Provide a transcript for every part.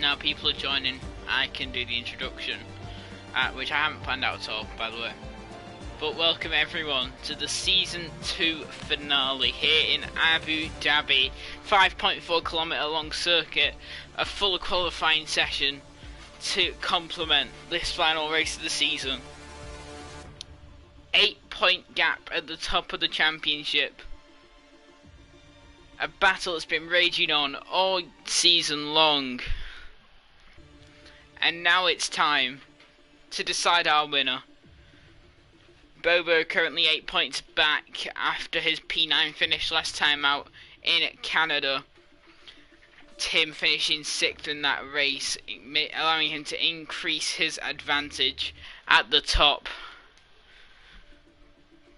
Now people are joining. I can do the introduction, which I haven't planned out at all, by the way. But welcome everyone to the Season 2 finale here in Abu Dhabi. 5.4 kilometre long circuit, a full qualifying session to complement this final race of the season. 8-point gap at the top of the championship. A battle that's been raging on all season long. And now it's time to decide our winner. Bobo currently 8 points back after his P9 finish last time out in Canada. Tim finishing 6th in that race, allowing him to increase his advantage at the top.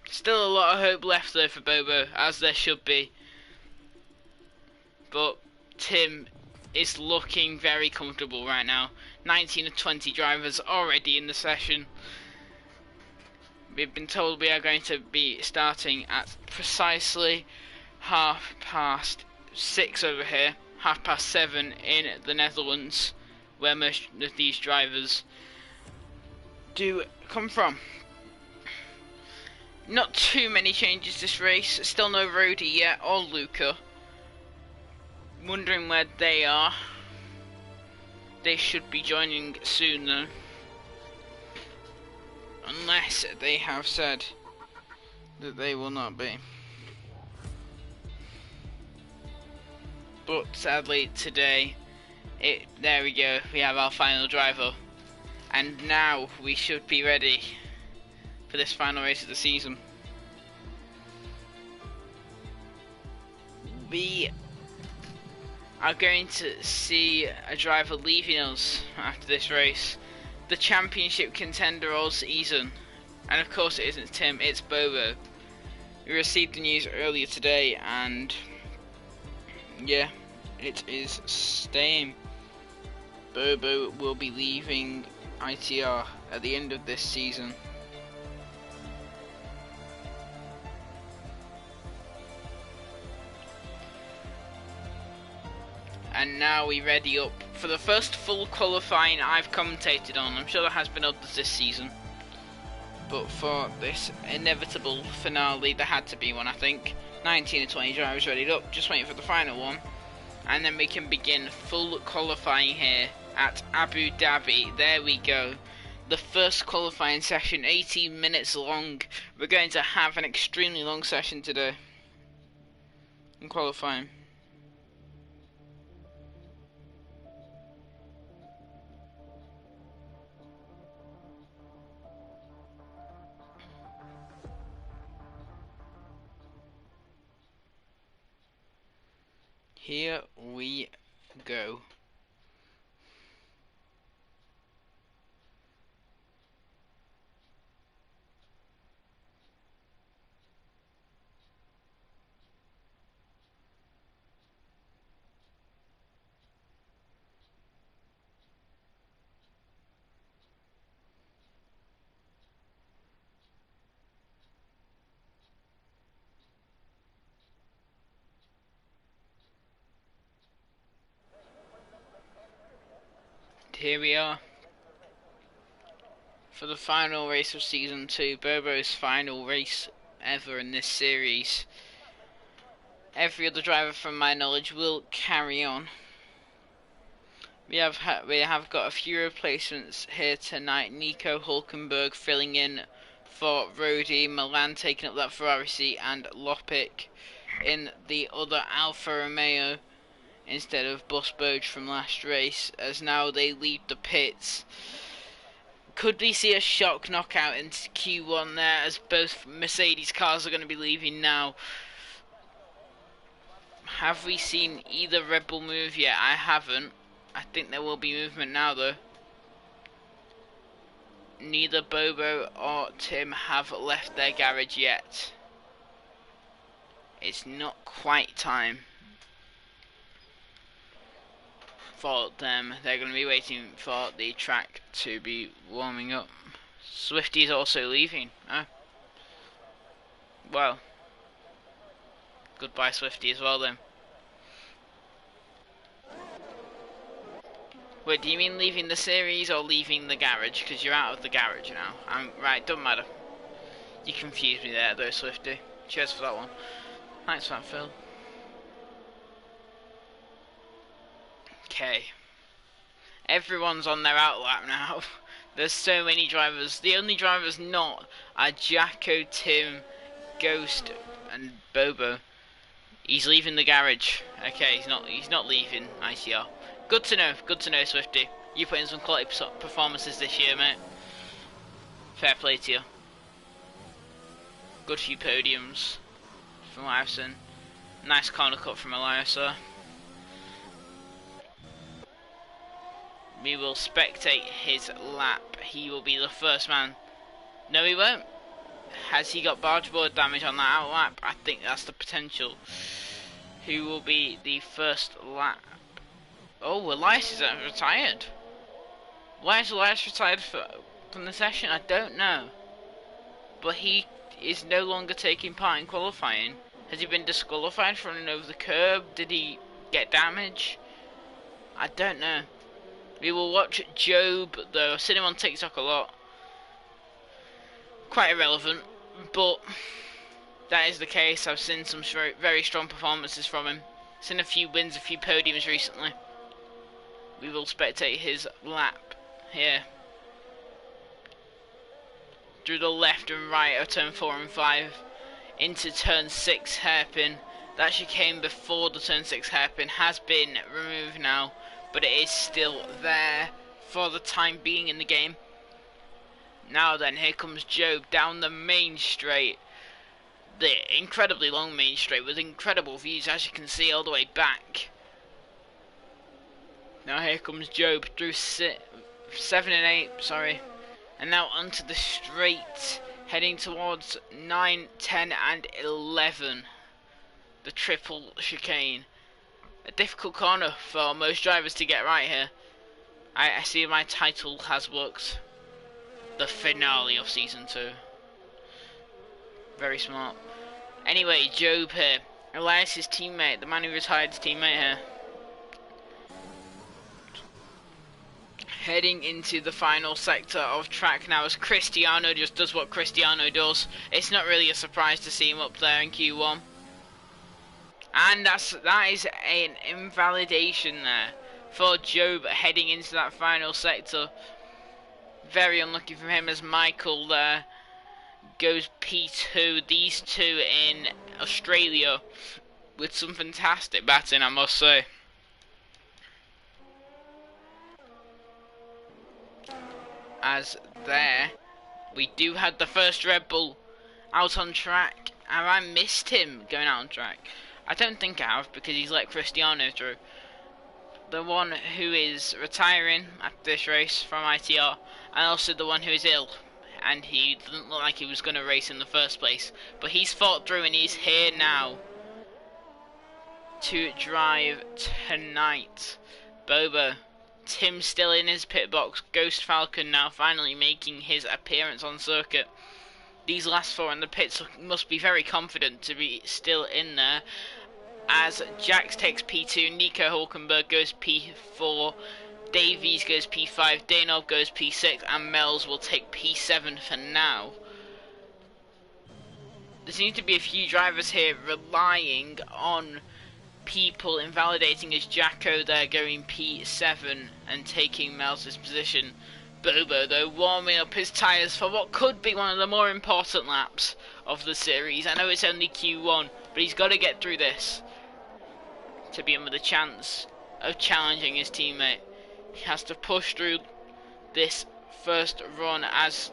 Still a lot of hope left though for Bobo, as there should be. But Tim is looking very comfortable right now. 19 of 20 drivers already in the session. We've been told we are going to be starting at precisely 6:30 over here, 7:30 in the Netherlands, where most of these drivers do come from. Not too many changes this race, still no Rody yet or Luca. Wondering where they are. They should be joining soon though. Unless they have said that they will not be. But sadly today, there we go, we have our final driver. And now we should be ready for this final race of the season. We are going to see a driver leaving us after this race. The championship contender all season. And of course it isn't Tim, it's Bobo. We received the news earlier today and yeah, it is staying. Bobo will be leaving ITR at the end of this season. And now we ready up for the first full qualifying I've commentated on. I'm sure there has been others this season, but for this inevitable finale there had to be one, I think. 19 of 20 drivers ready up, just waiting for the final one, and then we can begin full qualifying here at Abu Dhabi. There we go. The first qualifying session, 18 minutes long. We're going to have an extremely long session today in qualifying. Here we go. Here we are for the final race of Season 2, Bobo's final race ever in this series. Every other driver from my knowledge will carry on. We have got a few replacements here tonight. Nico Hulkenberg filling in for Rody, Milan taking up that Ferrari seat, and Lopic in the other Alfa Romeo instead of Bus Boj from last race, as now they leave the pits. Could we see a shock knockout into Q1 there, as both Mercedes cars are going to be leaving now? Have we seen either Red Bull move yet? I haven't. I think there will be movement now though. Neither Bobo or Tim have left their garage yet. It's not quite time for them. They're going to be waiting for the track to be warming up. Swifty's also leaving. Oh. Well, goodbye Swifty as well then. Wait, do you mean leaving the series or leaving the garage? Because you're out of the garage now. Right, doesn't matter. You confused me there, though, Swifty. Cheers for that one. Thanks for that, Phil. Okay. Everyone's on their outlap now. There's so many drivers. The only drivers not are Jacko, Tim, Ghost, and Bobo. He's leaving the garage. Okay, he's not leaving ICR. Good to know, Swifty. You put in some quality performances this year, mate. Fair play to you. Good few podiums from Larson. Nice corner cut from Elias there. We will spectate his lap. He will be the first man. No, he won't. Has he got bargeboard damage on that outlap? I think that's the potential. Who will be the first lap? Oh, Elias is retired. Why is Elias retired from the session? I don't know. But he is no longer taking part in qualifying. Has he been disqualified for running over the curb? Did he get damage? I don't know. We will watch Job, though. I've seen him on TikTok a lot. Quite irrelevant, but that is the case. I've seen some very, very strong performances from him. Seen a few wins, a few podiums recently. We will spectate his lap here. Through the left and right of turn 4 and 5. Into turn 6 hairpin. That chicane before the turn 6 hairpin has been removed now, but it is still there for the time being in the game. Now then, here comes Job down the main straight. The incredibly long main straight with incredible views, as you can see, all the way back. Now here comes Job through 7 and 8, sorry. And now onto the straight, heading towards 9, 10 and 11. The triple chicane. A difficult corner for most drivers to get right here. I see my title has worked. The finale of season 2. Very smart. Anyway, Job here. Elias' teammate, the man who retired's teammate here. Heading into the final sector of track now as Cristiano just does what Cristiano does. It's not really a surprise to see him up there in Q1. And that is an invalidation there for Job heading into that final sector. Very unlucky for him as Michael there goes P2. These two in Australia with some fantastic batting, I must say. As there, we do have the first Red Bull out on track. Have I missed him going out on track? I don't think I have, because he's let Cristiano through. The one who is retiring at this race from ITR, and also the one who is ill, and he didn't look like he was going to race in the first place. But he's fought through and he's here now to drive tonight. Bobo. Tim still in his pit box. Ghost Falcon now finally making his appearance on circuit. These last four in the pits must be very confident to be still in there. As Jax takes P2, Nico Hulkenberg goes P4, Davies goes P5, Danov goes P6, and Mells will take P7 for now. There seems to be a few drivers here relying on people invalidating as Jacko there going P7 and taking Mells' position. Bobo though warming up his tyres for what could be one of the more important laps of the series. I know it's only Q1, but he's got to get through this to be in with a chance of challenging his teammate. He has to push through this first run as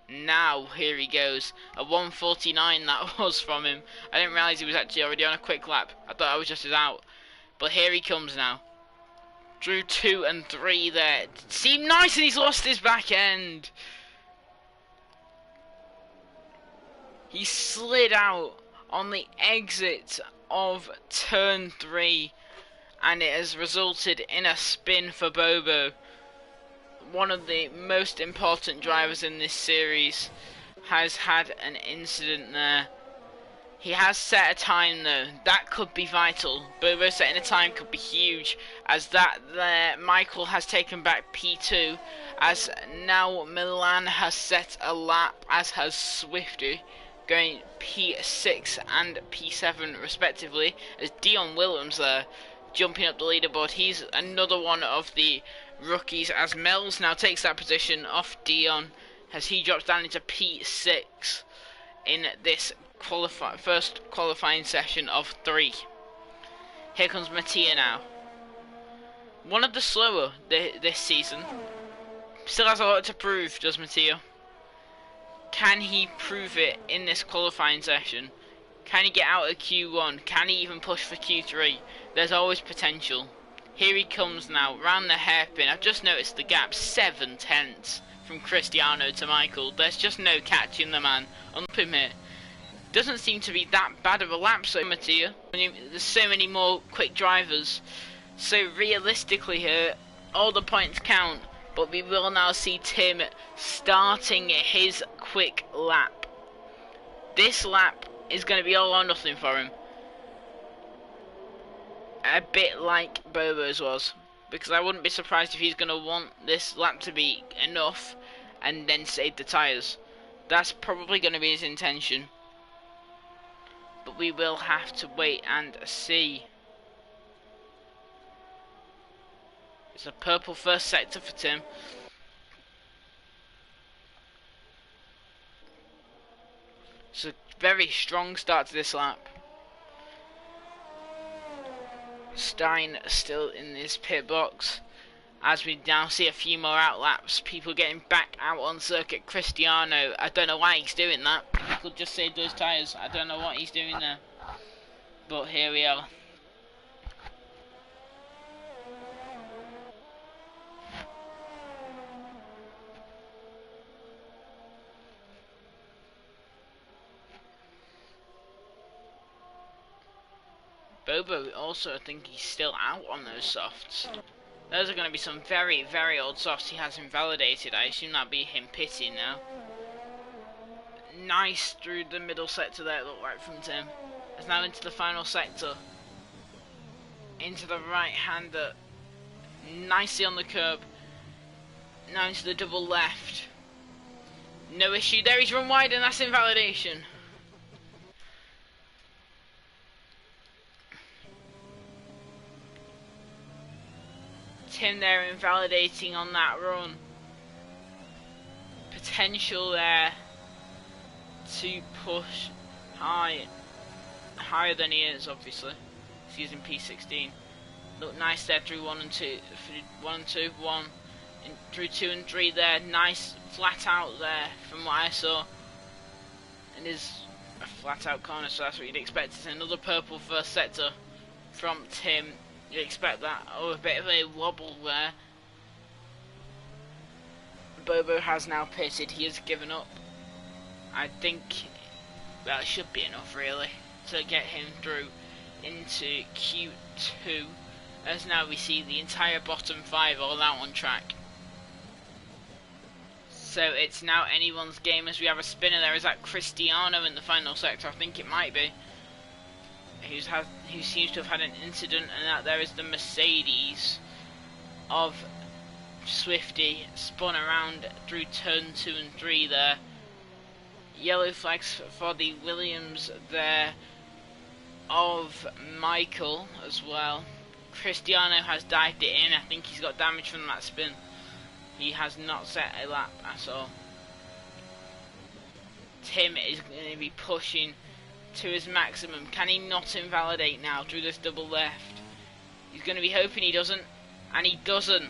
now here he goes. A 1:49 that was from him. I didn't realise he was actually already on a quick lap. I thought I was just out. But here he comes now. Drew 2 and 3 there. It seemed nice and he's lost his back end. He slid out on the exit of turn 3 and it has resulted in a spin for Bobo. One of the most important drivers in this series has had an incident there. He has set a time though. That could be vital. Bobo setting a time could be huge, as that there Michael has taken back P2, as now Milan has set a lap, as has Swifty, going P6 and P7 respectively, as Dion Williams there jumping up the leaderboard. He's another one of the rookies, as Mel's now takes that position off Dion as he drops down into P6 in this first qualifying session of 3. Here comes Mattia now. One of the slower this season. Still has a lot to prove, does Mattia. Can he prove it in this qualifying session? Can he get out of Q1? Can he even push for Q3? There's always potential. Here he comes now, round the hairpin. I've just noticed the gap, 7 tenths from Cristiano to Michael. There's just no catching the man. Up him here. Doesn't seem to be that bad of a lap so Mattia. There's so many more quick drivers. So realistically here, all the points count. But we will now see Tim starting his quick lap. This lap is going to be all or nothing for him. A bit like Bobo's was. Because I wouldn't be surprised if he's going to want this lap to be enough and then save the tyres. That's probably going to be his intention. But we will have to wait and see. It's a purple first sector for Tim. It's a very strong start to this lap. Stein still in this pit box. As we now see a few more outlaps, people getting back out on circuit. Cristiano, I don't know why he's doing that. He could just save those tyres. I don't know what he's doing there. But here we are. Bobo also, I think he's still out on those softs. Those are going to be some very, very old softs he has invalidated. I assume that'll be him pitting now. Nice through the middle sector there, it looked like from Tim. It's now into the final sector. Into the right-hander. Nicely on the curb. Now into the double left. No issue there, he's run wide and that's invalidation. Tim there invalidating on that run. Potential there to push higher than he is, obviously. He's using P16. Look nice there through 1 and 2, 1 and 2, 1 and through 2 and 3 there. Nice flat out there from what I saw. It is a flat out corner, so that's what you'd expect. It's another purple first sector from Tim. You'd expect that. Oh, a bit of a wobble there. Bobo has now pitted. He has given up. I think that should be enough, really, to get him through into Q2. As now we see the entire bottom 5 all out on track. So it's now anyone's game as we have a spinner there. Is that Cristiano in the final sector? I think it might be. Who seems to have had an incident, and that there is the Mercedes of Swifty spun around through turn 2 and 3 there. Yellow flags for the Williams there of Michael as well. Cristiano has dived it in. I think he's got damage from that spin. He has not set a lap at all. Tim is going to be pushing to his maximum. Can he not invalidate now through this double left? He's going to be hoping he doesn't, and he doesn't.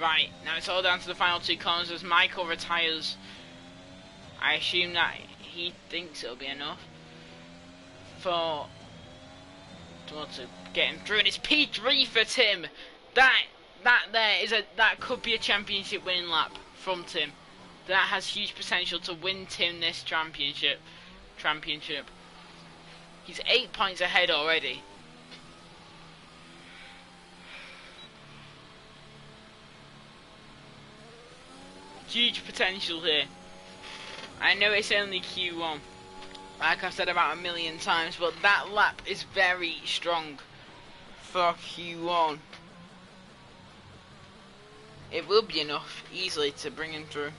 Right, now it's all down to the final 2 corners as Michael retires. I assume that he thinks it'll be enough to get him through, and it's P3 for Tim. That could be a championship winning lap from Tim. That has huge potential to win Tim this championship. He's 8 points ahead already. Huge potential here. I know it's only Q1, like I've said about a million times, but that lap is very strong for Q1. It will be enough easily to bring him through.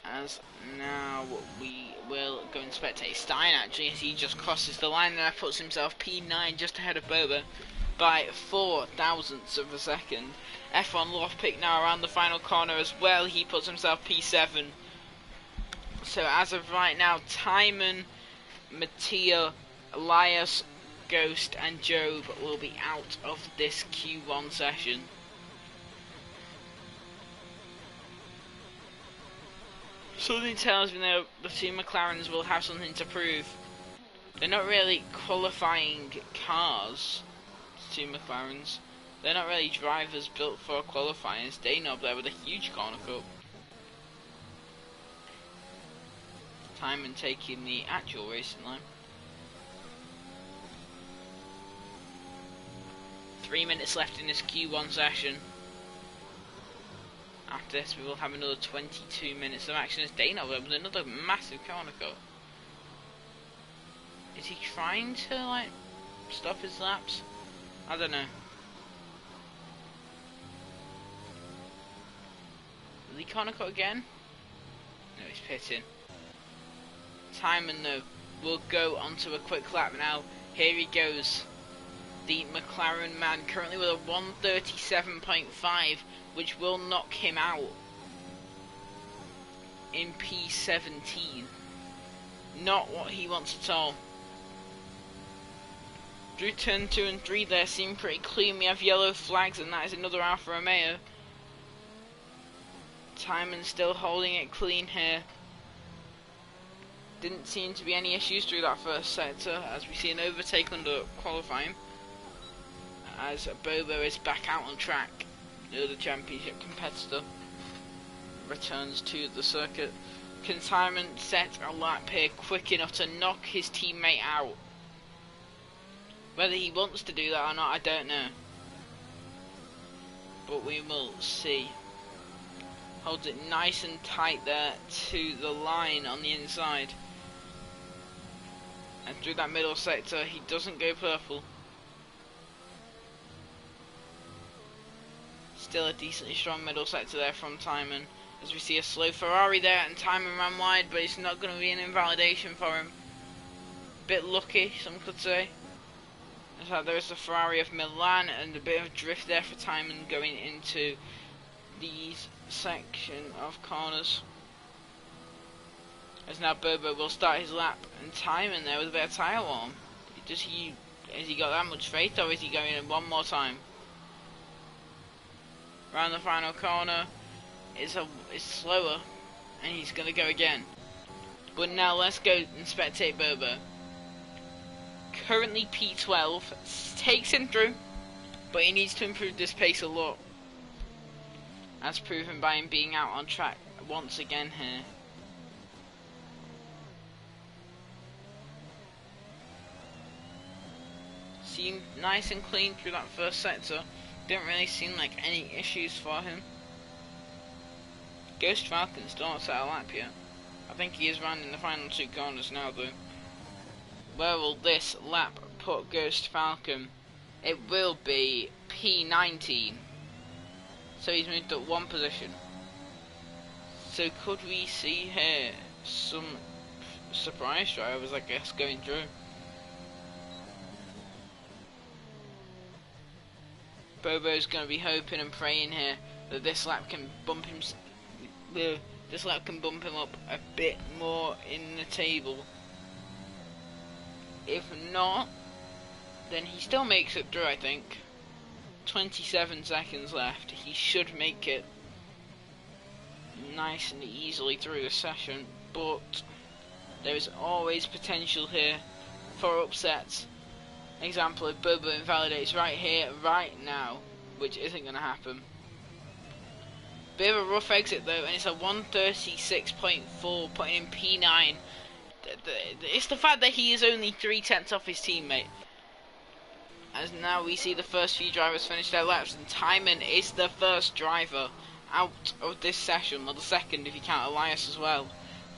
As now we will go and spectate Stein actually, as he just crosses the line and puts himself P9 just ahead of Boba by 4 thousandths of a second. F1 Loftpick now around the final corner as well, he puts himself P7. So as of right now, Timon, Mattia, Elias, Ghost and Job will be out of this Q1 session. Something tells me that the two McLarens will have something to prove. They're not really qualifying cars, two McLarens. They're not really drivers built for qualifying. It's Dana up there with a huge corner cut. Timon taking the actual racing line. 3 minutes left in this Q1 session. After this we will have another 22 minutes of action as Dana with another massive corner cut. Is he trying to like stop his laps? I don't know. Will he corner cut again? No, he's pitting. Timon though will go onto a quick lap now. Here he goes. The McLaren man currently with a 137.5, which will knock him out in P17. Not what he wants at all. Through turn 2 and 3 there seem pretty clean. We have yellow flags and that is another Alfa Romeo. Timon still holding it clean here. Didn't seem to be any issues through that first sector as we see an overtake under qualifying. As Bobo is back out on track, the other championship competitor returns to the circuit. Can Timon set a lap here quick enough to knock his teammate out? Whether he wants to do that or not, I don't know. But we will see. Holds it nice and tight there to the line on the inside. And through that middle sector, he doesn't go purple. Still a decently strong middle sector there from Timon. As we see a slow Ferrari there, and Timon ran wide, but it's not going to be an invalidation for him. Bit lucky, some could say. As there is the Ferrari of Milan, and a bit of drift there for Timon going into these section of corners. As now Bobo will start his lap, and Timon there with a bit of tyre warm. Has he got that much faith, or is he going in one more time? Round the final corner is slower, and he's going to go again. But now let's go and spectate Bobo. Currently P12, takes him through, but he needs to improve this pace a lot, as proven by him being out on track once again here. Seemed nice and clean through that first sector. Didn't really seem like any issues for him. Ghost Falcon still not set a lap yet. I think he is rounding the final two corners now though. Where will this lap put Ghost Falcon? It will be P19. So he's moved up one position. So could we see here some surprise drivers, I guess, going through? Bobo's going to be hoping and praying here that this lap can bump him. This lap can bump him up a bit more in the table. If not, then he still makes it through, I think. 27 seconds left. He should make it nice and easily through the session, but there is always potential here for upsets. Example, if Bobo invalidates right here, right now, which isn't going to happen. Bit of a rough exit though, and it's a 136.4, putting in P9. It's the fact that he is only 3/10 off his teammate. As now we see the first few drivers finish their laps, and Timon is the first driver out of this session, well the second if you count Elias as well.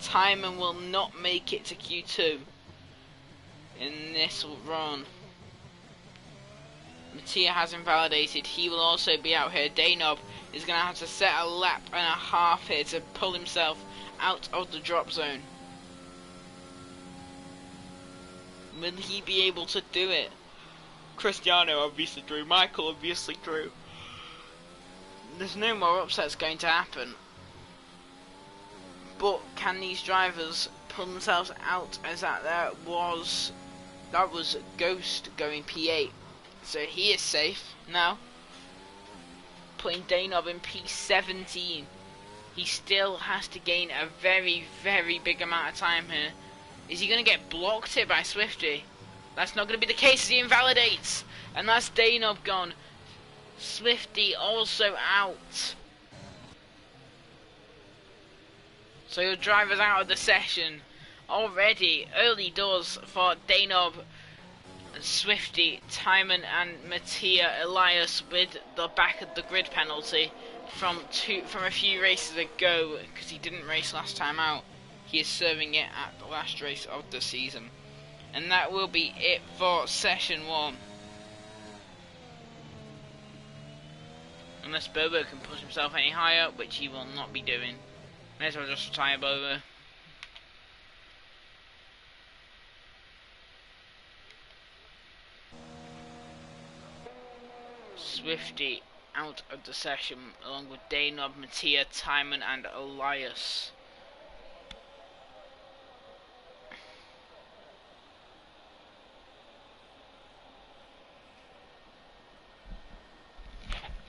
Timon will not make it to Q2 in this run. Mattia has invalidated, he will also be out here. Danob is going to have to set a lap and a half here to pull himself out of the drop zone. Will he be able to do it? Cristiano obviously drew, Michael obviously drew. There's no more upsets going to happen. But can these drivers pull themselves out, as that was Ghost going P8. So he is safe now. Putting Danob in P17. He still has to gain a very, very big amount of time here. Is he going to get blocked here by Swifty? That's not going to be the case. He invalidates. And that's Danob gone. Swifty also out. So your driver's out of the session. Already early doors for Danob, Swifty, Timon and Mattia. Elias with the back of the grid penalty from a few races ago, because he didn't race last time out. He is serving it at the last race of the season. And that will be it for session 1. Unless Bobo can push himself any higher, which he will not be doing. May as well just retire Bobo. Swifty out of the session, along with Danob, Mattia, Timon and Elias.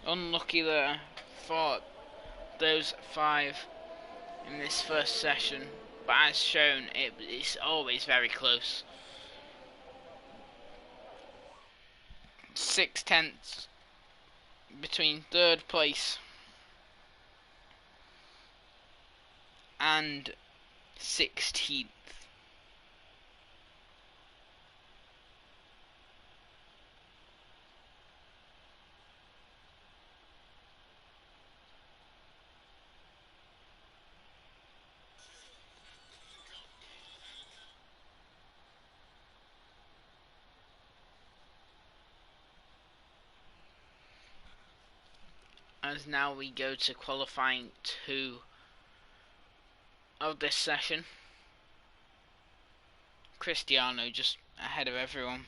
Unlucky there for those 5 in this first session, but as shown, it's always very close. 6/10 between 3rd place and 16th. As now we go to qualifying 2 of this session. Cristiano just ahead of everyone.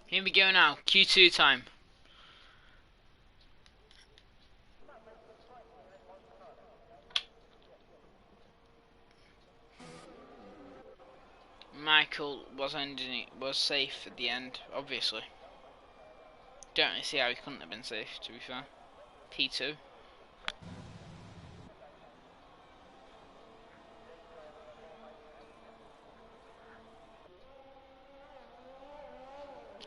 Here we go now, Q2 time. Michael was safe at the end, obviously. Don't really see how he couldn't have been safe, to be fair. P2.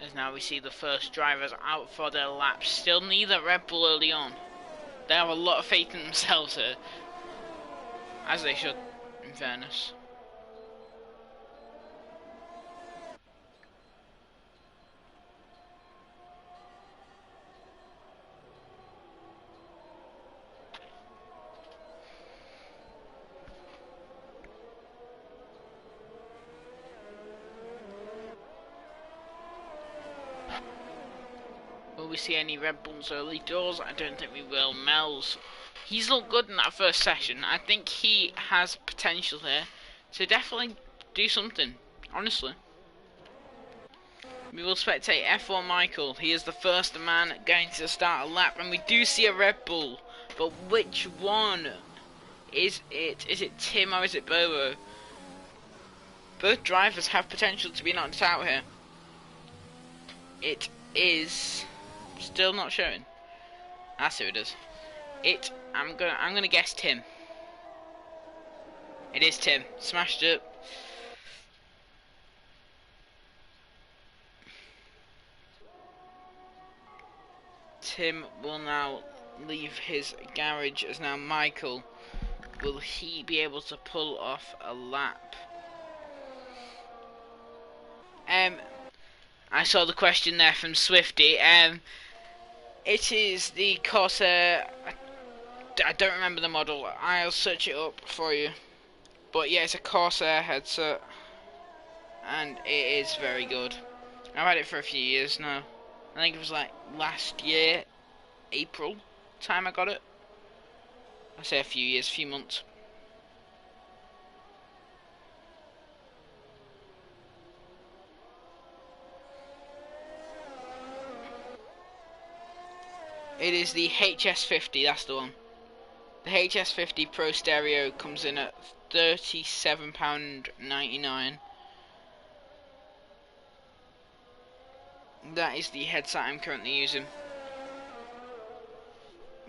As now we see the first drivers out for their laps. Still neither Red Bull early on. They have a lot of faith in themselves here. As they should, in fairness. Will we see any Red Bulls early doors? I don't think we will. Mel's, he's looked good in that first session. I think he has potential here to definitely do something, honestly. We will spectate F1 Michael. He is the first man going to start a lap, and we do see a Red Bull. But which one is it? Is it Tim or is it Bobo? Both drivers have potential to be knocked out here. It is still not showing. That's who it is. I'm gonna guess Tim. It is Tim. Smashed it. Tim will now leave his garage as now Michael. Will he be able to pull off a lap? I saw the question there from Swifty. It is the Corsair. I don't remember the model. I'll search it up for you. But yeah, it's a Corsair headset, and it is very good. I've had it for a few years now. I think it was like last year, April time I got it. I say a few years, a few months. It is the HS50, that's the one. The HS50 Pro Stereo comes in at £37.99. That is the headset I'm currently using.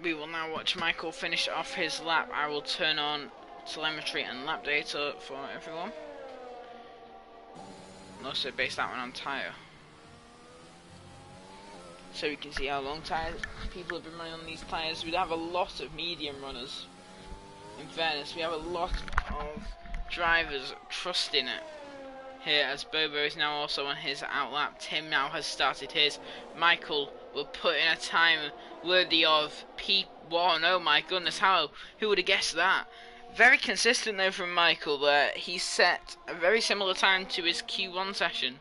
We will now watch Michael finish off his lap. I will turn on telemetry and lap data for everyone. And also base that one on tyre. So we can see how long people have been running on these tyres. We have a lot of medium runners. In fairness, we have a lot of drivers trusting it. Here, as Bobo is now also on his outlap, Tim now has started his. Michael will put in a time worthy of P1. Oh my goodness, who would have guessed that? Very consistent though from Michael there. He set a very similar time to his Q1 session.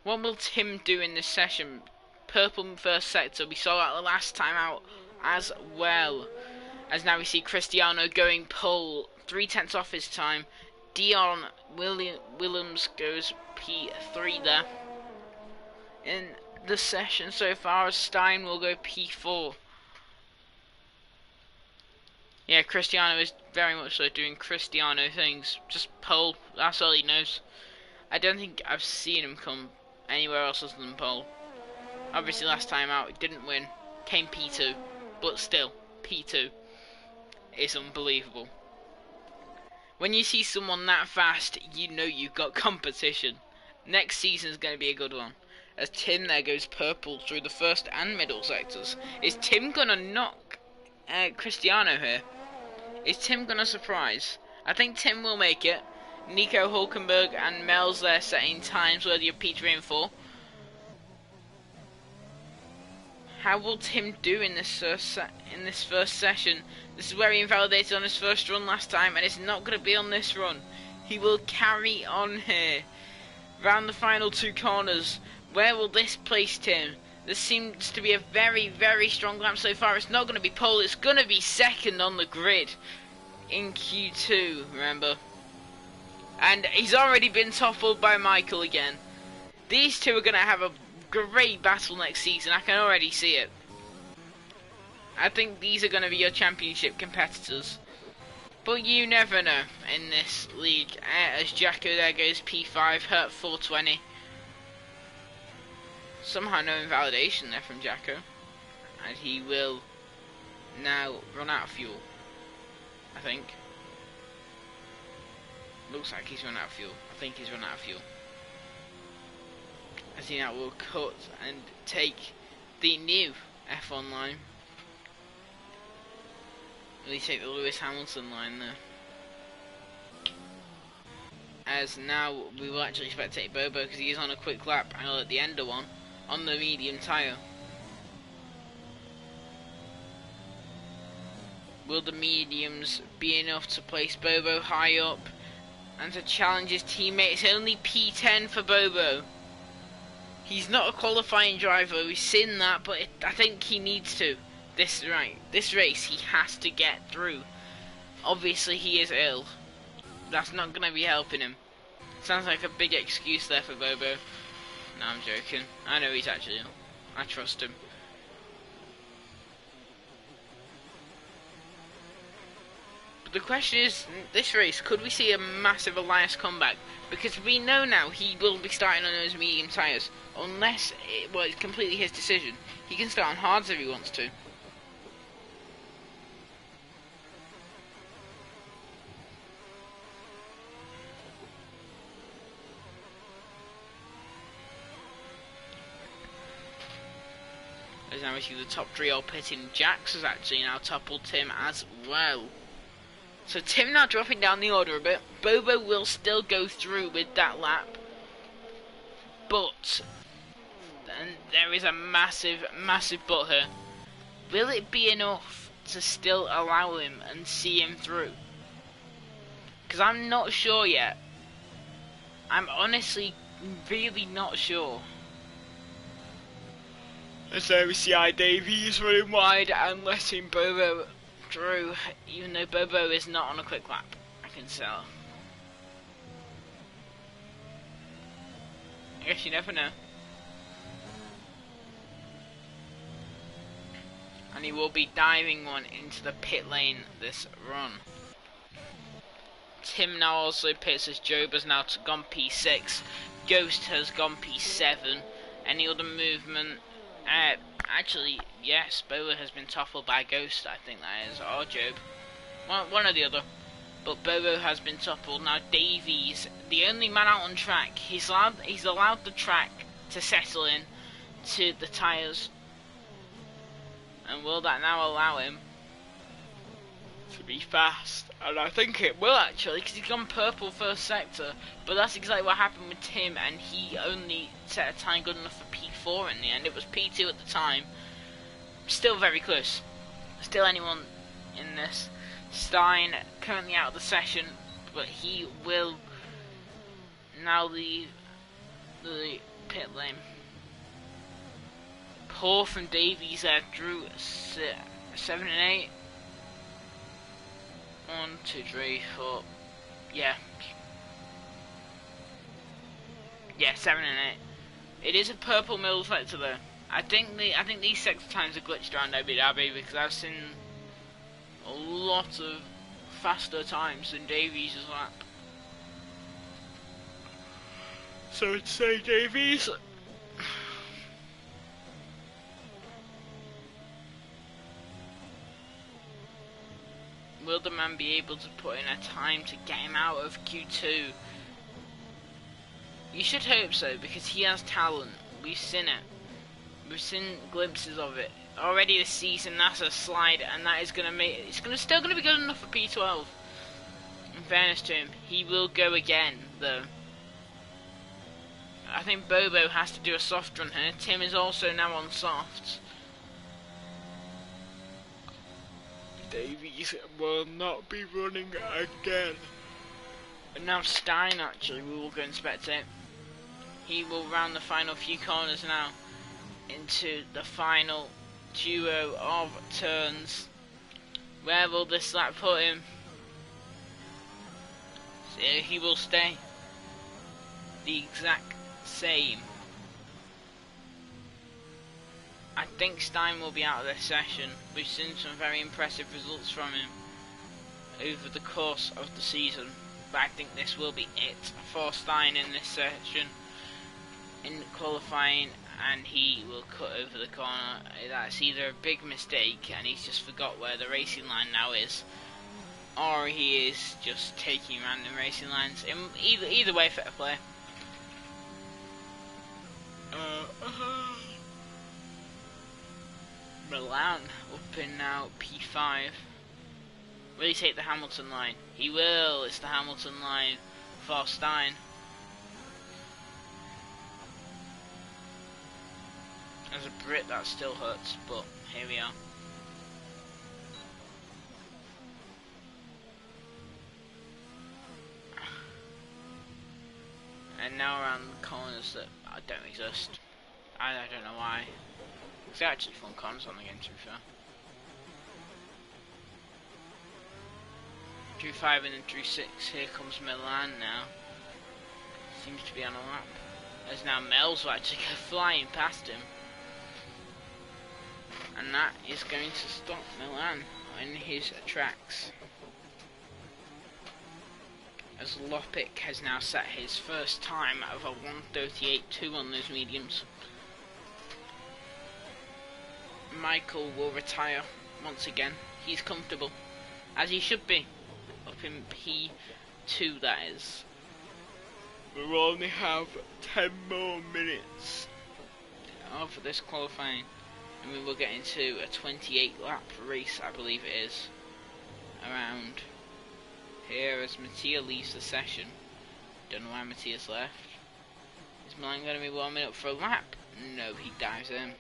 What will Tim do in this session? Purple first sector, we saw that the last time out as well. As now we see Cristiano going pole, 3/10 off his time. Dion Williams goes P3 there. In the session so far, Stein will go P4. Yeah, Cristiano is very much so doing Cristiano things. Just pole, that's all he knows. I don't think I've seen him come anywhere else other than pole. Obviously last time out he didn't win, came P2, but still, P2 is unbelievable. When you see someone that fast, you know you've got competition. Next season's going to be a good one. As Tim there goes purple through the first and middle sectors. Is Tim going to knock Cristiano here? Is Tim going to surprise? I think Tim will make it. Nico Hulkenberg and Mel's there setting times worthy of P3 and 4. How will Tim do in this first session? This is where he invalidated on his first run last time, and it's not going to be on this run. He will carry on here. Round the final two corners. Where will this place Tim? This seems to be a very, very strong lap so far. It's not going to be pole, it's going to be second on the grid in Q2, remember. And he's already been toppled by Michael again. These two are going to have a great battle next season, I can already see it. I think these are going to be your championship competitors. But you never know in this league. As Jacko there goes P5, hurt 420. Somehow no invalidation there from Jacko. And he will now run out of fuel, I think. Looks like he's run out of fuel. I think he's run out of fuel. As he now will cut and take the new F1 line. Will he take the Lewis Hamilton line there? As now we will actually spectate Bobo because he is on a quick lap and at the end of one on the medium tyre. Will the mediums be enough to place Bobo high up and to challenge his teammates? Only P10 for Bobo. He's not a qualifying driver, we've seen that, but I think he needs to. This race he has to get through. Obviously he is ill. That's not going to be helping him. Sounds like a big excuse there for Bobo. No, I'm joking. I know he's actually ill. I trust him. But the question is, this race, could we see a massive Elias comeback? Because we know now he will be starting on those medium tyres, unless it's completely his decision. He can start on hards if he wants to. As now we see the top three all pitting. Jax has actually now toppled Tim as well. So Tim now dropping down the order a bit. Bobo will still go through with that lap. But then there is a massive, massive but here. Will it be enough to still allow him and see him through? Because I'm not sure yet. I'm honestly really not sure. As there we see Davies running wide and letting Bobo through, even though Bobo is not on a quick lap, I can tell. I guess you never know. And he will be diving one into the pit lane this run. Tim now also pits as Job has now gone P6. Ghost has gone P7. Any other movement? Actually, yes, Bobo has been toppled by Ghost, I think that is, or Job. One or the other. But Bobo has been toppled. Now Davies, the only man out on track, he's allowed the track to settle in to the tyres. And will that now allow him to be fast? And I think it will actually, because he's gone purple first sector. But that's exactly what happened with Tim, and he only set a time good enough for P4 in the end. It was P2 at the time. Still very close. Still anyone in this. Stein currently out of the session, but he will now leave the pit lane. Poor from Davies there through 7 and 8. 1, 2, 3, 4. Yeah. Yeah, 7 and 8. It is a purple middle sector though. I think these sector times are glitched around Abu Dhabi because I've seen a lot of faster times than Davies' lap. So I'd say Davies. Will the man be able to put in a time to get him out of Q2? You should hope so, because he has talent. We've seen it. We've seen glimpses of it. Already this season, that's a slide, and that is going to make... still going to be good enough for P12. In fairness to him, he will go again, though. I think Bobo has to do a soft run here. Tim is also now on softs. Davies will not be running again. And now Stein, actually, we will go and spectate. He will round the final few corners now into the final duo of turns. Where will this lap put him? So he will stay the exact same. I think Stein will be out of this session. We've seen some very impressive results from him over the course of the season, but I think this will be it for Stein in this session in qualifying, and he will cut over the corner. That's either a big mistake and he's just forgot where the racing line now is, or he is just taking random racing lines. Either way, fair play. Milan up in now P5. Will he take the Hamilton line? He will. It's the Hamilton line for Stein. As a Brit that still hurts, but here we are. And now around the corners that don't exist. I don't know why. It's actually fun corners on the game, to be fair. Through 5 and then through 6. Here comes Milan now. Seems to be on a lap. As now Mel's will actually go flying past him. And that is going to stop Milan in his tracks. as Lopic has now set his first time of a 1:38.2 on those mediums. Michael will retire once again. He's comfortable, as he should be, up in P2 that is. We'll only have 10 more minutes of this qualifying, and we will get into a 28 lap race, I believe it is, around here as Mattia leaves the session. Don't know why Mattia's left. Is Milan going to be warming up for a lap? No, he dives in.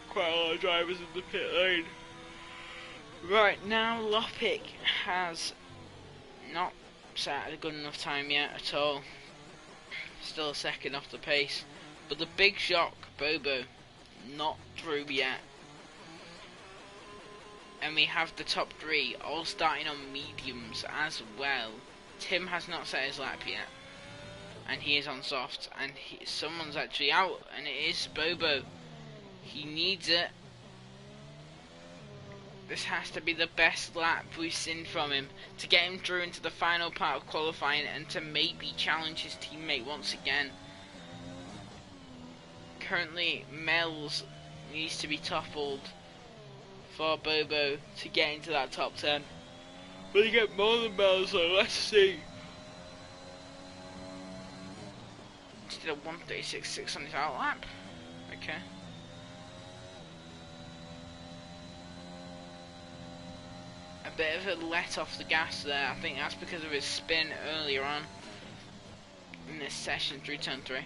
Quite a lot of drivers in the pit lane. Right, now Lopic has not set a good enough time yet at all. Still a second off the pace. But the big shock, Bobo, not through yet. And we have the top three all starting on mediums as well. Tim has not set his lap yet, and he is on soft, and someone's actually out, and it is Bobo. He needs it. This has to be the best lap we've seen from him to get him through into the final part of qualifying and to maybe challenge his teammate once again. Currently, Mel's needs to be toppled for Bobo to get into that top 10. Will he get more than Mel, so let's see. Instead of 1:36.6 on his out lap. Okay. A bit of a let off the gas there. I think that's because of his spin earlier on in this session through turn 3.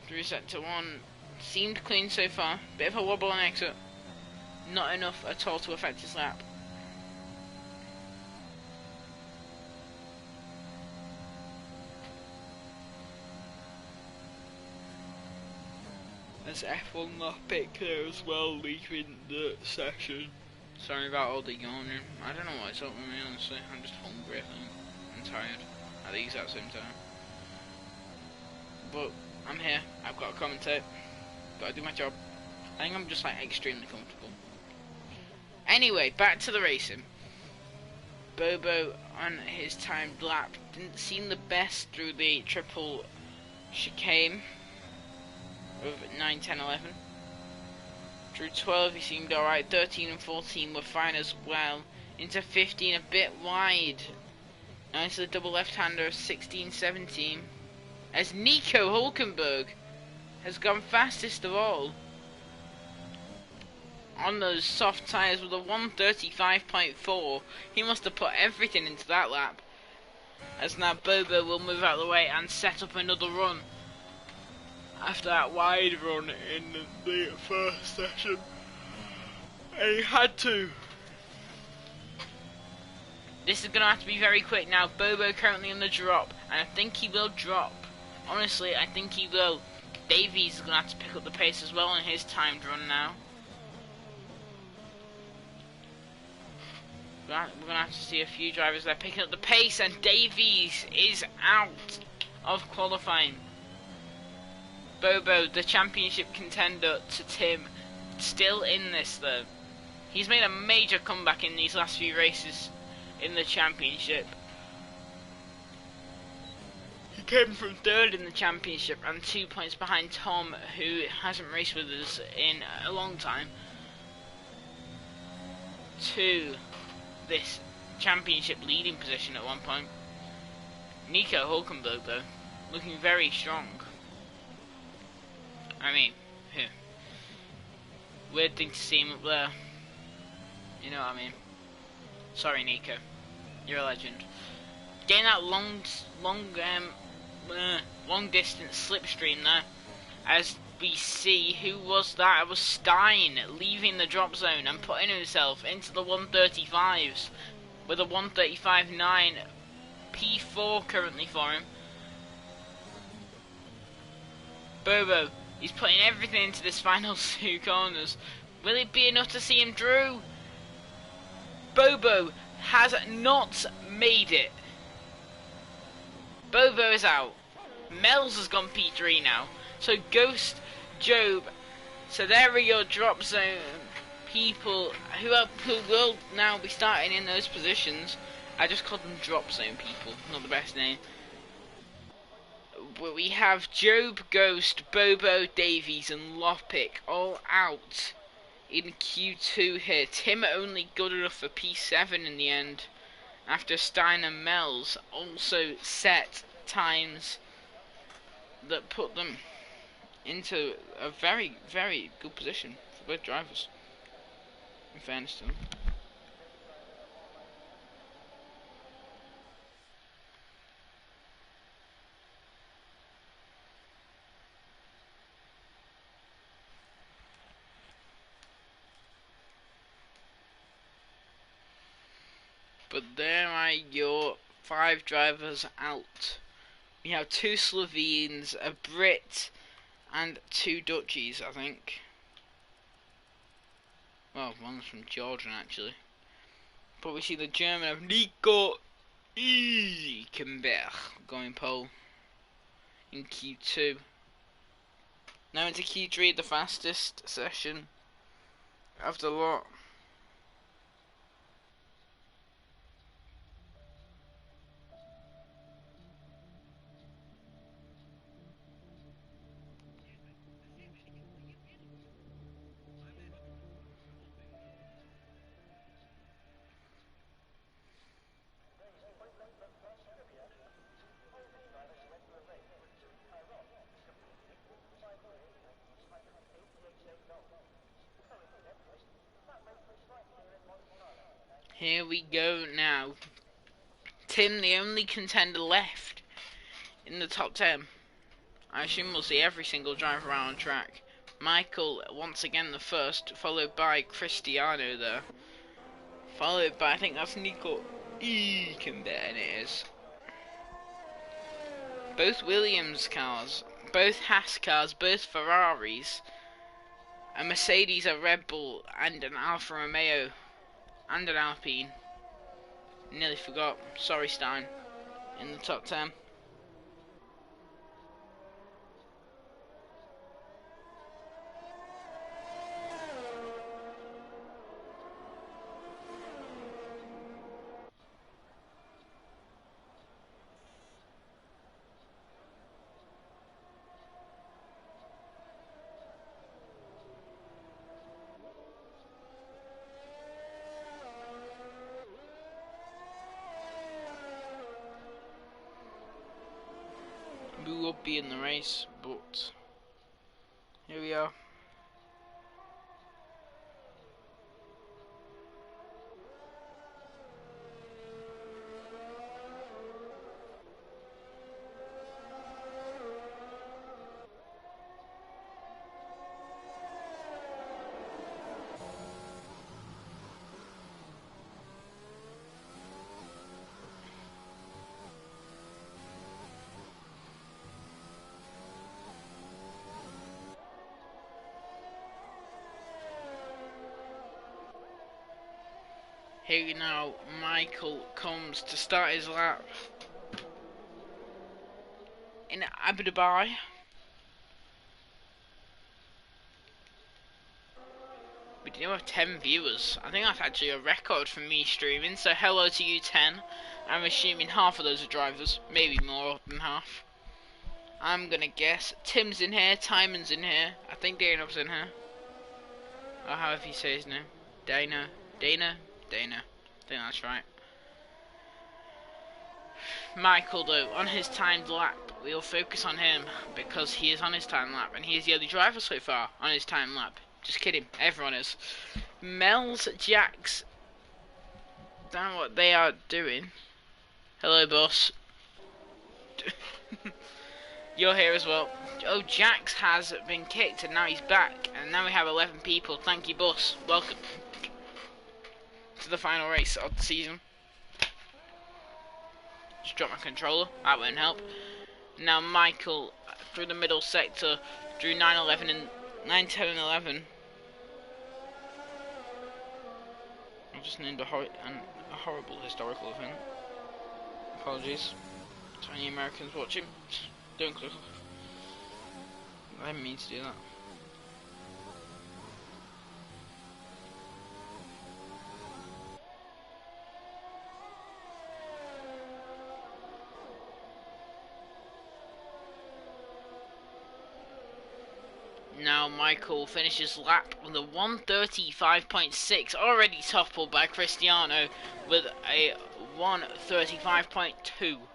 Through sector 1 seemed clean so far. Bit of a wobble on exit. Not enough at all to affect his lap. There's F1 Lopic there as well, leaving the session. Sorry about all the yawning. I don't know what's up with me, honestly. I'm just hungry, I think. I'm tired at the exact same time. But I'm here. I've got to commentate. Got to do my job. I think I'm just like extremely comfortable. Anyway, back to the racing. Bobo on his timed lap didn't seem the best through the triple chicane of 9, 10, 11. Through 12 he seemed alright. 13 and 14 were fine as well. Into 15 a bit wide. Nicely double left-hander of 16, 17. As Nico Hulkenberg has gone fastest of all on those soft tyres with a 1:35.4. He must have put everything into that lap. As now Bobo will move out of the way and set up another run after that wide run in the first session. And he had to. This is going to have to be very quick now. Bobo currently on the drop, and I think he will drop. Honestly, I think he will. Davies is going to have to pick up the pace as well on his timed run now. We're going to have to see a few drivers there picking up the pace, and Davies is out of qualifying. Bobo, the championship contender to Tim, still in this though. He's made a major comeback in these last few races in the championship. He came from 3rd in the championship and 2 points behind Tom, who hasn't raced with us in a long time, to this championship leading position at one point. Nico Hulkenberg though, looking very strong. I mean, weird thing to see him up there. You know what I mean? Sorry, Nico. You're a legend. Getting that long distance slipstream there. As we see, who was that? It was Stein leaving the drop zone and putting himself into the 135s with a 135.9 P4 currently for him. Bobo, he's putting everything into this final 2 corners. Will it be enough to see him through? Bobo has not made it. Bobo is out. Mel's has gone P3 now. So Ghost, Job So there are your drop zone people who will now be starting in those positions. I just called them drop zone people, not the best name. We have Job, Ghost, Bobo, Davies and Lopic all out in Q2 here. Tim only good enough for P7 in the end, after Stein and Mel's also set times that put them into a very, very good position for both drivers, in fairness to them. But there are your 5 drivers out. We have 2 Slovenes, a Brit, and 2 Dutchies, I think. Well, one's from Jordan, actually. But we see the German of Nico Hülkenberg going pole in Q2. Now into Q3, the fastest session of the lot. Here we go now. Tim, the only contender left in the top 10. I assume we'll see every single driver around on track. Michael, once again the first, followed by Cristiano there. Followed by, I think that's Nico Hülkenberg, and it is. Both Williams cars, both Haas cars, both Ferraris, a Mercedes, a Red Bull, and an Alfa Romeo, and an Alpine. Nearly forgot, sorry Stein, in the top 10. We will be in the race, but here we are. Here now, Michael comes to start his lap in Abu Dhabi. We do have 10 viewers. I think that's actually a record for me streaming, so hello to you 10. I'm assuming half of those are drivers, maybe more than half. I'm gonna guess Tim's in here, Timon's in here, I think Dana's in here. Or however you say his name. Dana. I think that's right. Michael though, on his timed lap, we'll focus on him because he is on his time lap and he is the only driver so far on his time lap. Just kidding, everyone is. Mel's, Jax, don't know what they are doing. Hello boss. You're here as well. Oh, Jax has been kicked and now he's back and now we have 11 people. Thank you boss, welcome to the final race of the season. Just drop my controller, that won't help. Now Michael through the middle sector, drew 9, 11 and 9, 10 and 11. I just named a horrible historical event. Apologies to any Americans watching. Don't click off. I didn't mean to do that. Now Michael finishes lap with a 1:35.6, already toppled by Cristiano with a 1:35.2.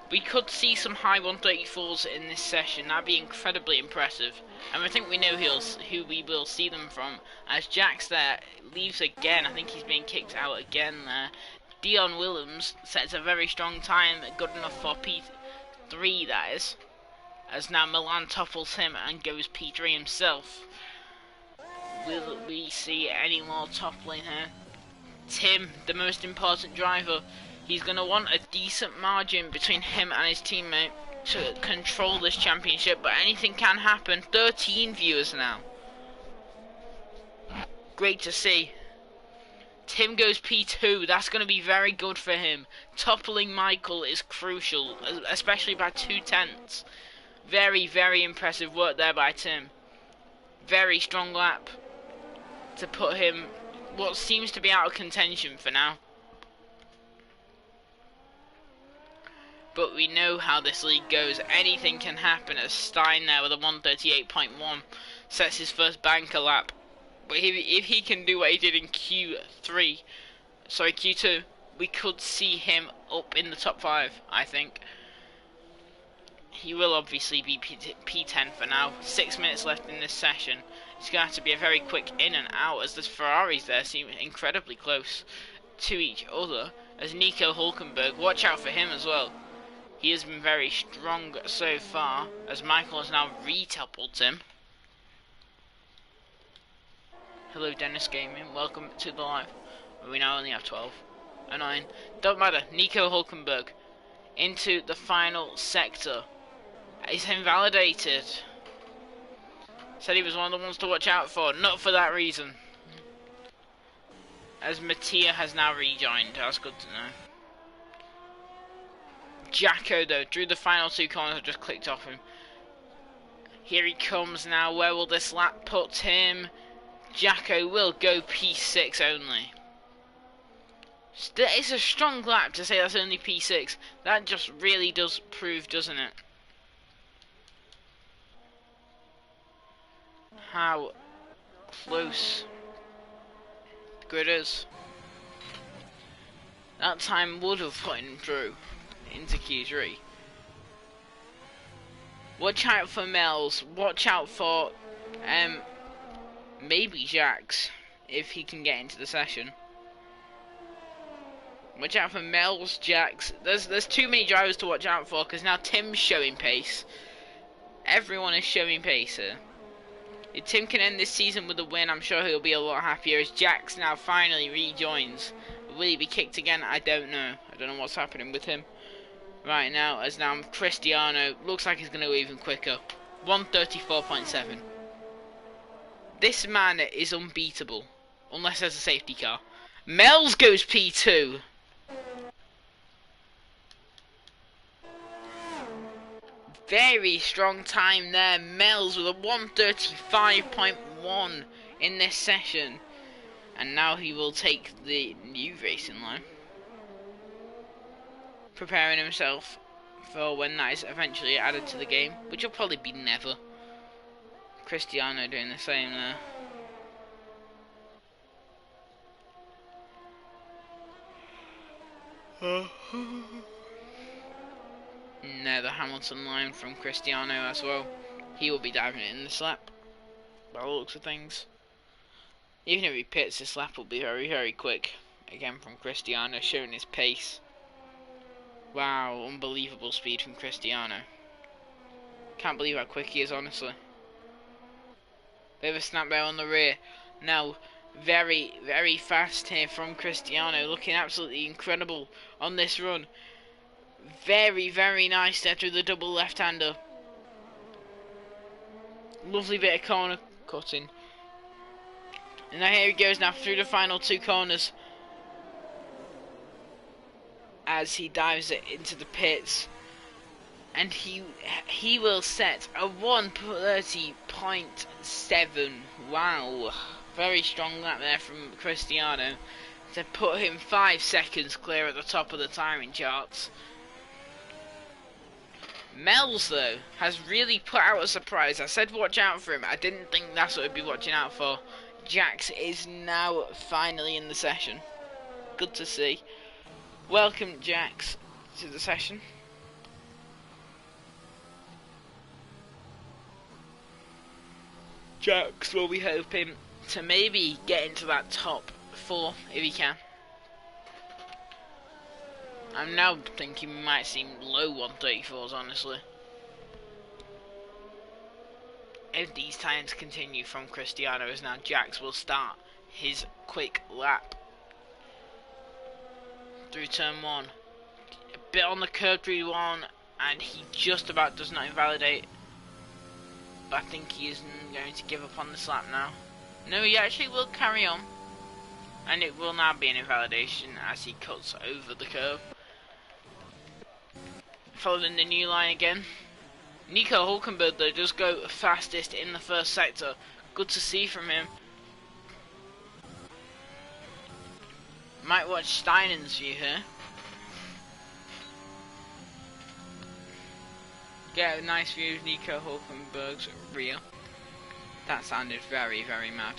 We could see some high 134s in this session. That'd be incredibly impressive. And I think we know who we will see them from. As Jax there leaves again. I think he's being kicked out again there. Dion Williams sets a very strong time, good enough for P3, that is. As now Milan topples him and goes P3 himself. Will we see any more toppling here? Tim, the most important driver, he's going to want a decent margin between him and his teammate to control this championship, but anything can happen. 13 viewers now. Great to see. Tim goes P2, that's going to be very good for him. Toppling Michael is crucial, especially by 2/10. Very, very impressive work there by Tim. Very strong lap to put him what seems to be out of contention for now. But we know how this league goes. Anything can happen, as Stein there with a 1:38.1 sets his first banker lap. But if he can do what he did in Q2, we could see him up in the top 5, I think. He will obviously be P10 for now. 6 minutes left in this session. It's going to have to be a very quick in and out, as the Ferraris there seem incredibly close to each other. As Nico Hulkenberg, watch out for him as well. He has been very strong so far, as Michael has now re-toppled him. Hello Dennis Gaming, welcome to the live. We now only have 12. Annoying. Don't matter, Nico Hulkenberg into the final sector. He's invalidated. Said he was one of the ones to watch out for, not for that reason. As Mattia has now rejoined, that's good to know. Jacko though, drew the final 2 corners, just clicked off him. Here he comes now, where will this lap put him? Jacko will go P6 only. It's a strong lap to say that's only P6. That just really does prove, doesn't it? How close the grid is. That time would have put him through into Q3. Watch out for Mels. Watch out for maybe Jax if he can get into the session. Watch out for Mels, Jax. There's too many drivers to watch out for, because now Tim's showing pace. Everyone is showing pace here. If Tim can end this season with a win, I'm sure he'll be a lot happier, as Jax now finally rejoins. Will he be kicked again? I don't know. I don't know what's happening with him right now, as now Cristiano looks like he's going to go even quicker. 1:34.7. This man is unbeatable, unless there's a safety car. Mels goes P2. Very strong time there. Mels with a 1:35.1 in this session. And now he will take the new racing line. Preparing himself for when that is eventually added to the game, which will probably be never. Cristiano doing the same there. No, the Hamilton line from Cristiano as well. He will be diving it in this lap, by the looks of things. Even if he pits, this lap will be very, very quick. Again from Cristiano, showing his pace. Wow, unbelievable speed from Cristiano. Can't believe how quick he is, honestly. Bit of a snap there on the rear. Now, very, very fast here from Cristiano. Looking absolutely incredible on this run. Very, very nice there through the double left-hander. Lovely bit of corner cutting. And now here he goes now through the final 2 corners. As he dives it into the pits. And he will set a 1:30.7. Wow. Very strong lap there from Cristiano to put him 5 seconds clear at the top of the timing charts. Mel's, though, has really put out a surprise. I said watch out for him. I didn't think that's what I'd be watching out for. Jax is now finally in the session. Good to see. Welcome, Jax, to the session. Jax will be hoping to maybe get into that top 4 if he can. I'm now thinking we might see low 134s, honestly. If these times continue from Cristiano, as now Jax will start his quick lap through turn 1. A bit on the curb through 1, and he just about does not invalidate. But I think he isn't going to give up on this lap now. No, he actually will carry on. And it will now be an invalidation as he cuts over the curb. Following the new line again. Nico Hulkenberg, though, does go fastest in the first sector. Good to see from him. Might watch Steinen's view here. Get a nice view of Nico Hulkenberg's rear. That sounded very, very mad.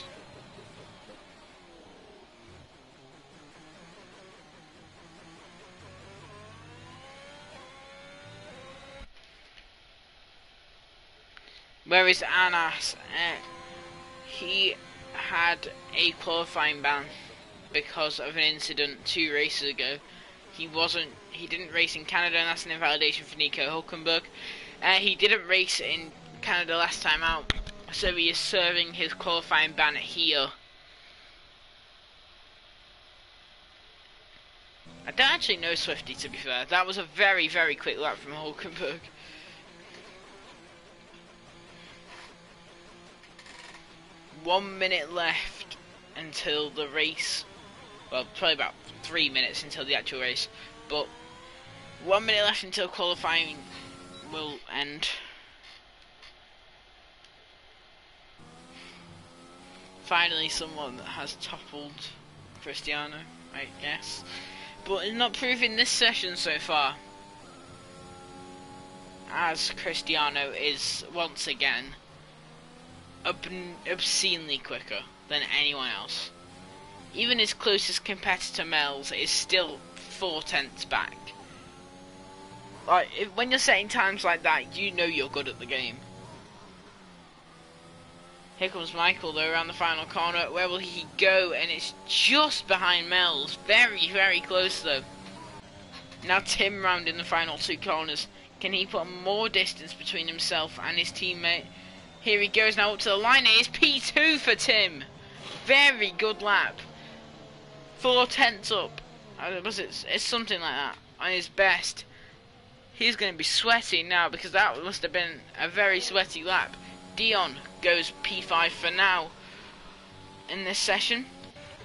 Whereas Anas, he had a qualifying ban because of an incident 2 races ago. He didn't race in Canada, and that's an invalidation for Nico Hulkenberg. He didn't race in Canada last time out, so he is serving his qualifying ban here. I don't actually know Swifty, to be fair. That was a very, very quick lap from Hulkenberg. One minute left until the race. Well, probably about 3 minutes until the actual race. But 1 minute left until qualifying will end. Finally, someone that has toppled Cristiano, I guess. But not proving this session so far, as Cristiano is once again obscenely quicker than anyone else. Even his closest competitor, Mel's, is still 4/10 back. Like, when you're setting times like that, you know you're good at the game. Here comes Michael, though, around the final corner. Where will he go? And it's just behind Mel's. Very, very close, though. Now Tim round in the final 2 corners. Can he put more distance between himself and his teammate? Here he goes now up to the line. It is P2 for Tim. Very good lap. 4/10 up. It's something like that on his best. He's going to be sweating now because that must have been a very sweaty lap. Dion goes P5 for now in this session.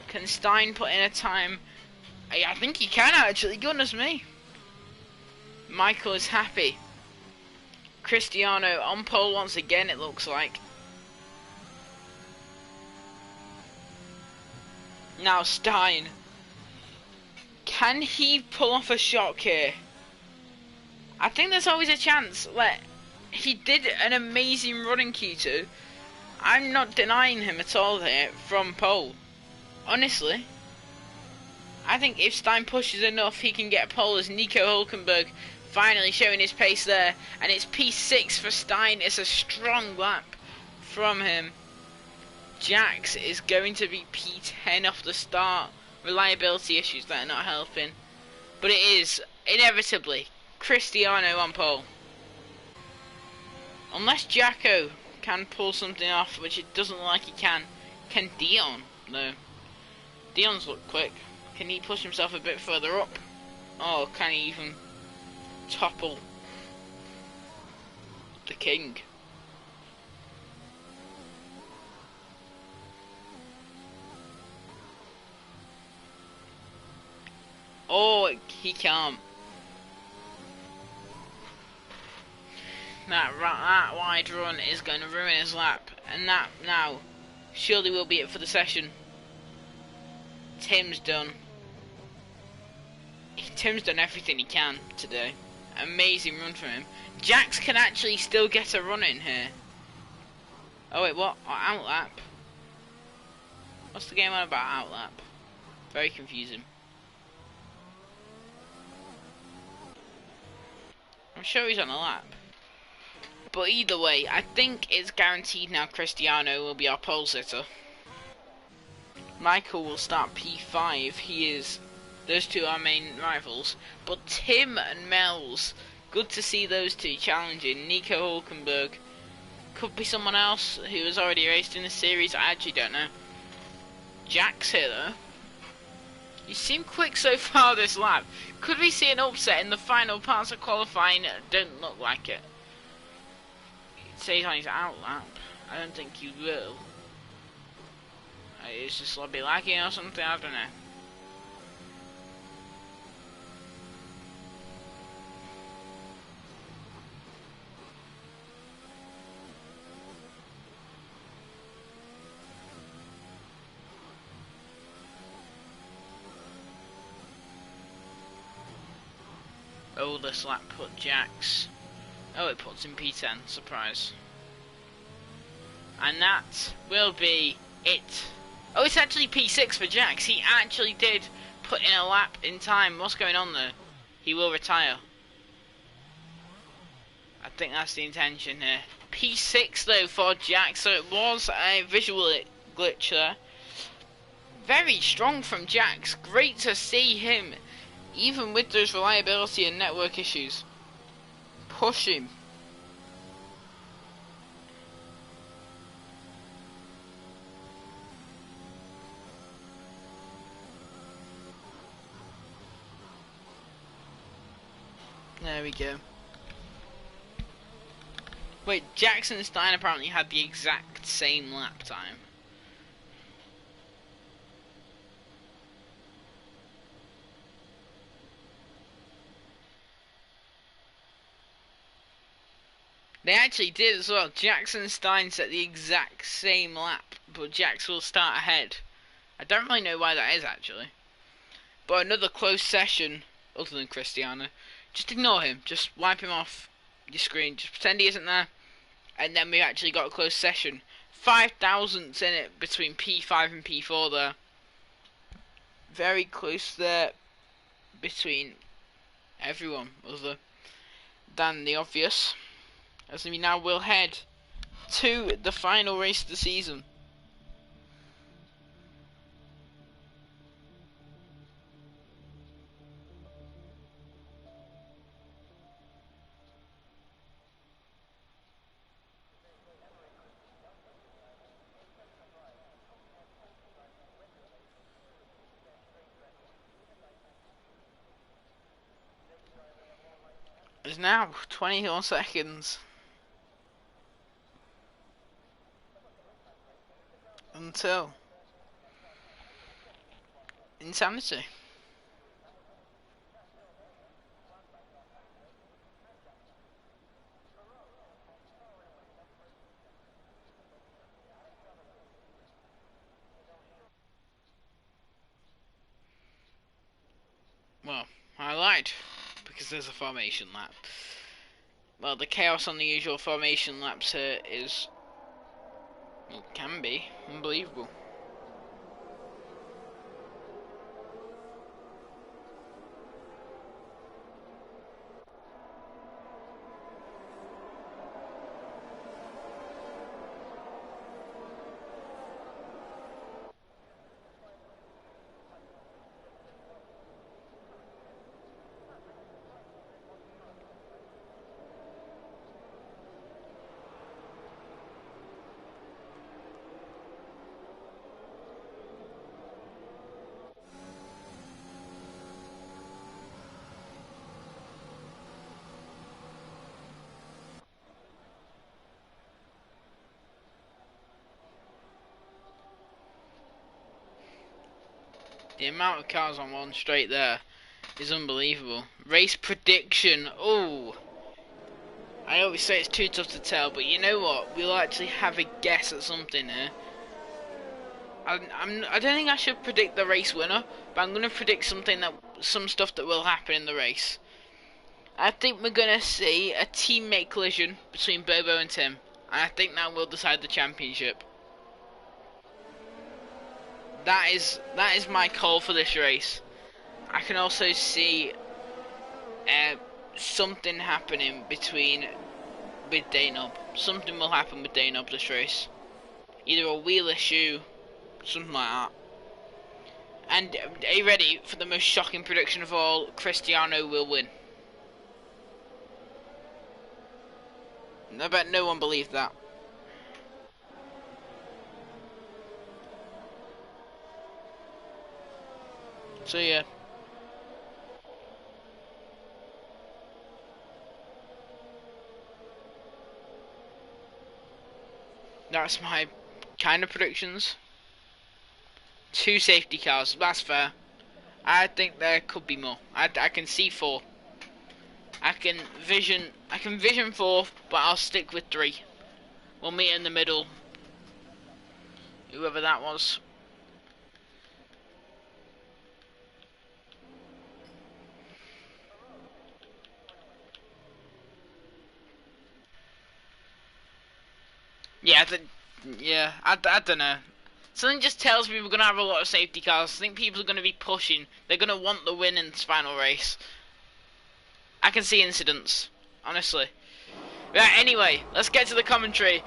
Can Stein put in a time? I think he can actually, goodness me. Michael is happy. Cristiano on pole once again, it looks like. Now Stein. Can he pull off a shock here? I think there's always a chance. He did an amazing run in Q2. I'm not denying him at all here from pole. Honestly. I think if Stein pushes enough, he can get a pole as Nico Hulkenberg finally showing his pace there. And it's P6 for Stein. It's a strong lap from him. Jax is going to be P10 off the start. Reliability issues that are not helping. But it is, inevitably, Cristiano on pole. Unless Jacko can pull something off, which it doesn't look like he can. Can Dion, though? Dion's look quick. Can he push himself a bit further up? Or can he even topple the king? Oh, he can't. That wide run is going to ruin his lap. And that now surely will be it for the session. Tim's done. Tim's done everything he can today. Amazing run from him. Jax can actually still get a run in here. Oh wait, what? Oh, outlap? What's the game on about outlap? Very confusing. I'm sure he's on a lap. But either way, I think it's guaranteed now Cristiano will be our pole sitter. Michael will start P5. Those two are our main rivals. But Tim and Mel's, good to see those two challenging. Nico Hulkenberg could be someone else who has already raced in the series. I actually don't know. Jack's here though. You seem quick so far this lap. Could we see an upset in the final parts of qualifying? Don't look like it. It says on his outlap. I don't think he will. It's just lobby lagging or something, I don't know. Oh, this lap put Jax. Oh, it puts him P10, surprise. And that will be it. Oh, it's actually P6 for Jax. He actually did put in a lap in time. What's going on there? He will retire. I think that's the intention here. P6 though for Jax, so it was a visual glitch there. Very strong from Jax. Great to see him, even with those reliability and network issues. Push him. There we go. Wait, Jackson and Stein apparently had the exact same lap time. They actually did as well. Jackson and Stein set the exact same lap, but Jax will start ahead. I don't really know why that is actually. But another close session, other than Cristiano. Just ignore him. Just wipe him off your screen. Just pretend he isn't there. And then we actually got a close session. 5 thousandths in it between P5 and P4 there. Very close there between everyone other than the obvious. As we now will head to the final race of the season. There's now 20 more seconds until insanity. Well, I lied, because there's a formation lap. Well, the chaos on the usual formation laps here is, well, can be unbelievable. The amount of cars on one straight there is unbelievable. Race prediction. Oh, I always say it's too tough to tell, but you know what? We'll actually have a guess at something here. I don't think I should predict the race winner, but I'm going to predict some stuff that will happen in the race. I think we're gonna see a teammate collision between Bobo and Tim, and I think that will decide the championship. That is my call for this race. I can also see something happening with Danob. Something will happen with Danob this race. Either a wheel issue, something like that. And are you ready for the most shocking prediction of all? Cristiano will win. I bet no one believed that. So yeah. That's my kind of predictions. 2 safety cars, that's fair. I think there could be more. I can see 4. I can vision 4, but I'll stick with 3. We'll meet in the middle. Whoever that was. Yeah, I don't know. Something just tells me we're going to have a lot of safety cars. I think people are going to be pushing. They're going to want the win in this final race. I can see incidents, honestly. Right, anyway, let's get to the commentary.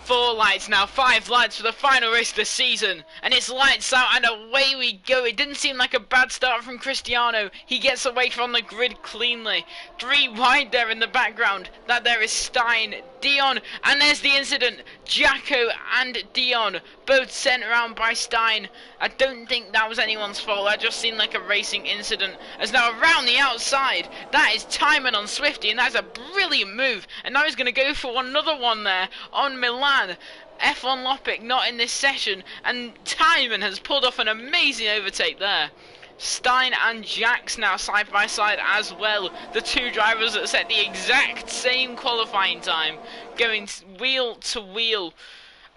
4 lights now, 5 lights for the final race of the season, and it's lights out and away we go. It didn't seem like a bad start from Cristiano. He gets away from the grid cleanly. 3 wide there in the background. That there is Stein, Dion, and there's the incident. Jacko and Dion both sent around by Stein. I don't think that was anyone's fault. That just seemed like a racing incident. As now around the outside, that is Timon on Swifty, and that's a brilliant move. And now he's going to go for another one there on Milan. F1 Lopic not in this session, and Timon has pulled off an amazing overtake there. Stein and Jax now side by side as well. The 2 drivers that set the exact same qualifying time, going wheel to wheel,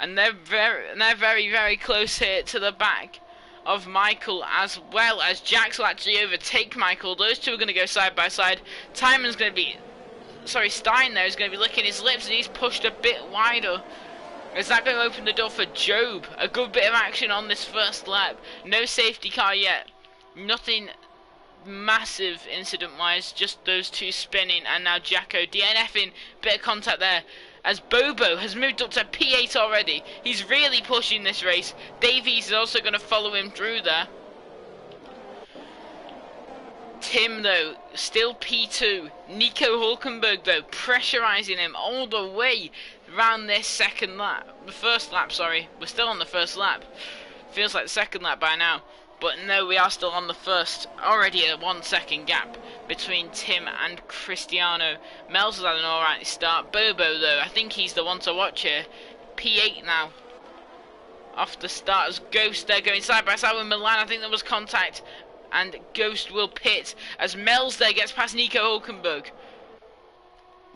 and they're very, very close here to the back of Michael, as well as Jax will actually overtake Michael. Those 2 are going to go side by side. Timon's going to be, Stein there is going to be licking his lips, and he's pushed a bit wider. Is that going to open the door for Job? A good bit of action on this first lap. No safety car yet. Nothing massive incident-wise, just those 2 spinning, and now Jacko DNFing. Bit of contact there, as Bobo has moved up to P8 already. He's really pushing this race. Davies is also going to follow him through there. Tim, though, still P2. Nico Hulkenberg, though, pressurising him all the way around this first lap, sorry. We're still on the first lap. Feels like the second lap by now. But no, we are still on the first. Already a 1 second gap between Tim and Cristiano. Mel's has had an alright start. Bobo, though, I think he's the one to watch here. P8 now. Off the start as Ghost there, going side by side with Milan. I think there was contact. And Ghost will pit as Mel's there gets past Nico Hulkenberg.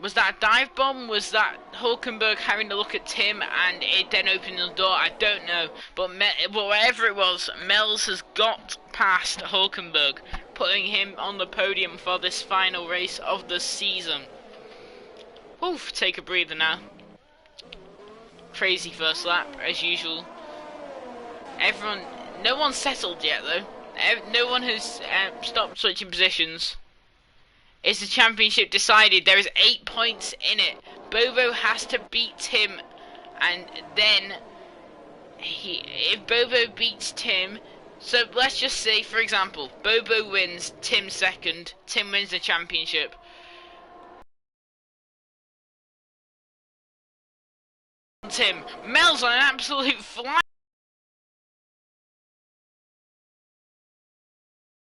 Was that a dive bomb? Was that Hulkenberg having a look at Tim and it then opening the door? I don't know. But whatever it was, Mel's has got past Hulkenberg, putting him on the podium for this final race of the season. Oof, take a breather now. Crazy first lap, as usual. No one's settled yet, though. No one has stopped switching positions. Is the championship decided? There is 8 points in it. Bobo has to beat Tim, and then if Bobo beats Tim, so let's just say, for example, Bobo wins, Tim second, Tim wins the championship. Tim, Mel's on an absolute fly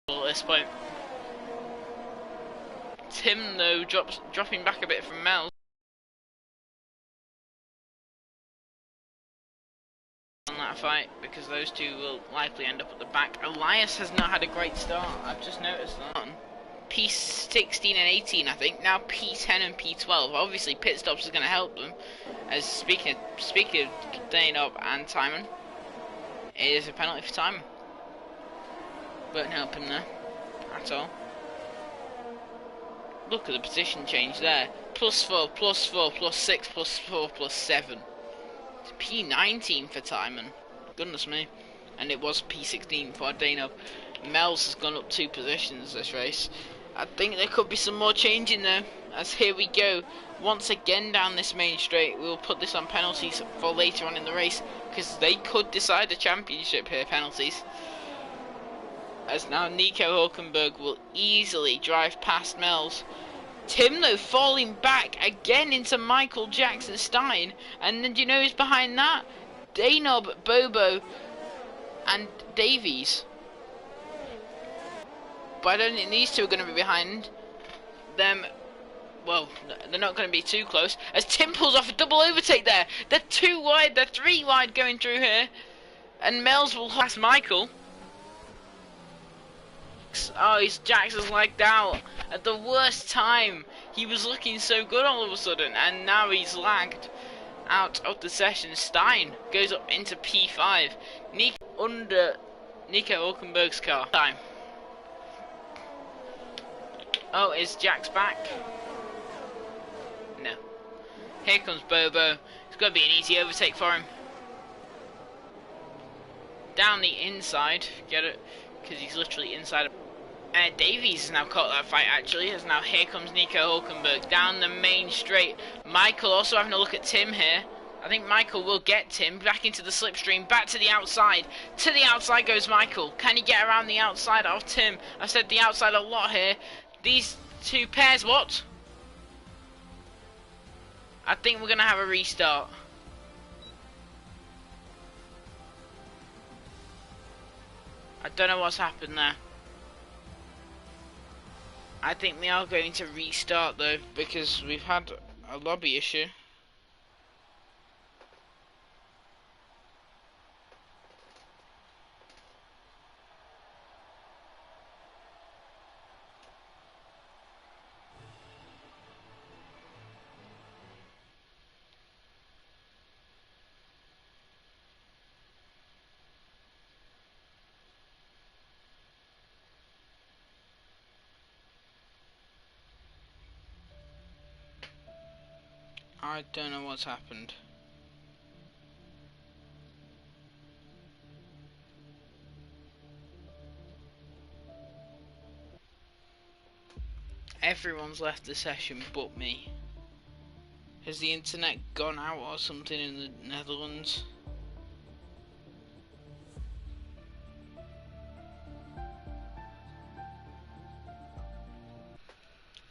at this point. Tim, though, dropping back a bit from Mel on that fight, because those 2 will likely end up at the back. Elias has not had a great start. I've just noticed that. P16 and 18, I think. Now P10 and P12. Obviously, pit stops is going to help them. As speaking of Danob and Timon, it is a penalty for Timon. Won't help him there at all. Look at the position change there. +4, +4, +6, +4, +7. It's P19 for Timon. Goodness me. And it was P16 for Dano. Mel's has gone up 2 positions this race. I think there could be some more changing though, as here we go once again down this main straight. We'll put this on penalties for later on in the race, because they could decide the championship here, penalties. As now Nico Hulkenberg will easily drive past Mels. Tim though falling back again into Michael Jackson Stein, and then do you know who's behind that? Danob, Bobo and Davies. But I don't think these two are going to be behind them. Well, they're not going to be too close, as Tim pulls off a double overtake there. They're 2 wide, they're 3 wide going through here, and Mels will pass Michael. Oh, Jackson's lagged out at the worst time. He was looking so good all of a sudden, and now he's lagged out of the session. Stein goes up into P5. Under Nico Hulkenberg's car. Time. Oh, is Jax back? No. Here comes Bobo. It's going to be an easy overtake for him. Down the inside. Get it? Because he's literally inside. Davies has now caught that fight actually. As now here comes Nico Hulkenberg down the main straight. Michael also having a look at Tim here. I think Michael will get Tim back into the slipstream, back to the outside. To the outside goes Michael. Can he get around the outside of Tim? I've said the outside a lot here. These 2 pairs, what? I think we're going to have a restart. I don't know what's happened there. I think we are going to restart though, because we've had a lobby issue. I don't know what's happened. Everyone's left the session but me. Has the internet gone out or something in the Netherlands?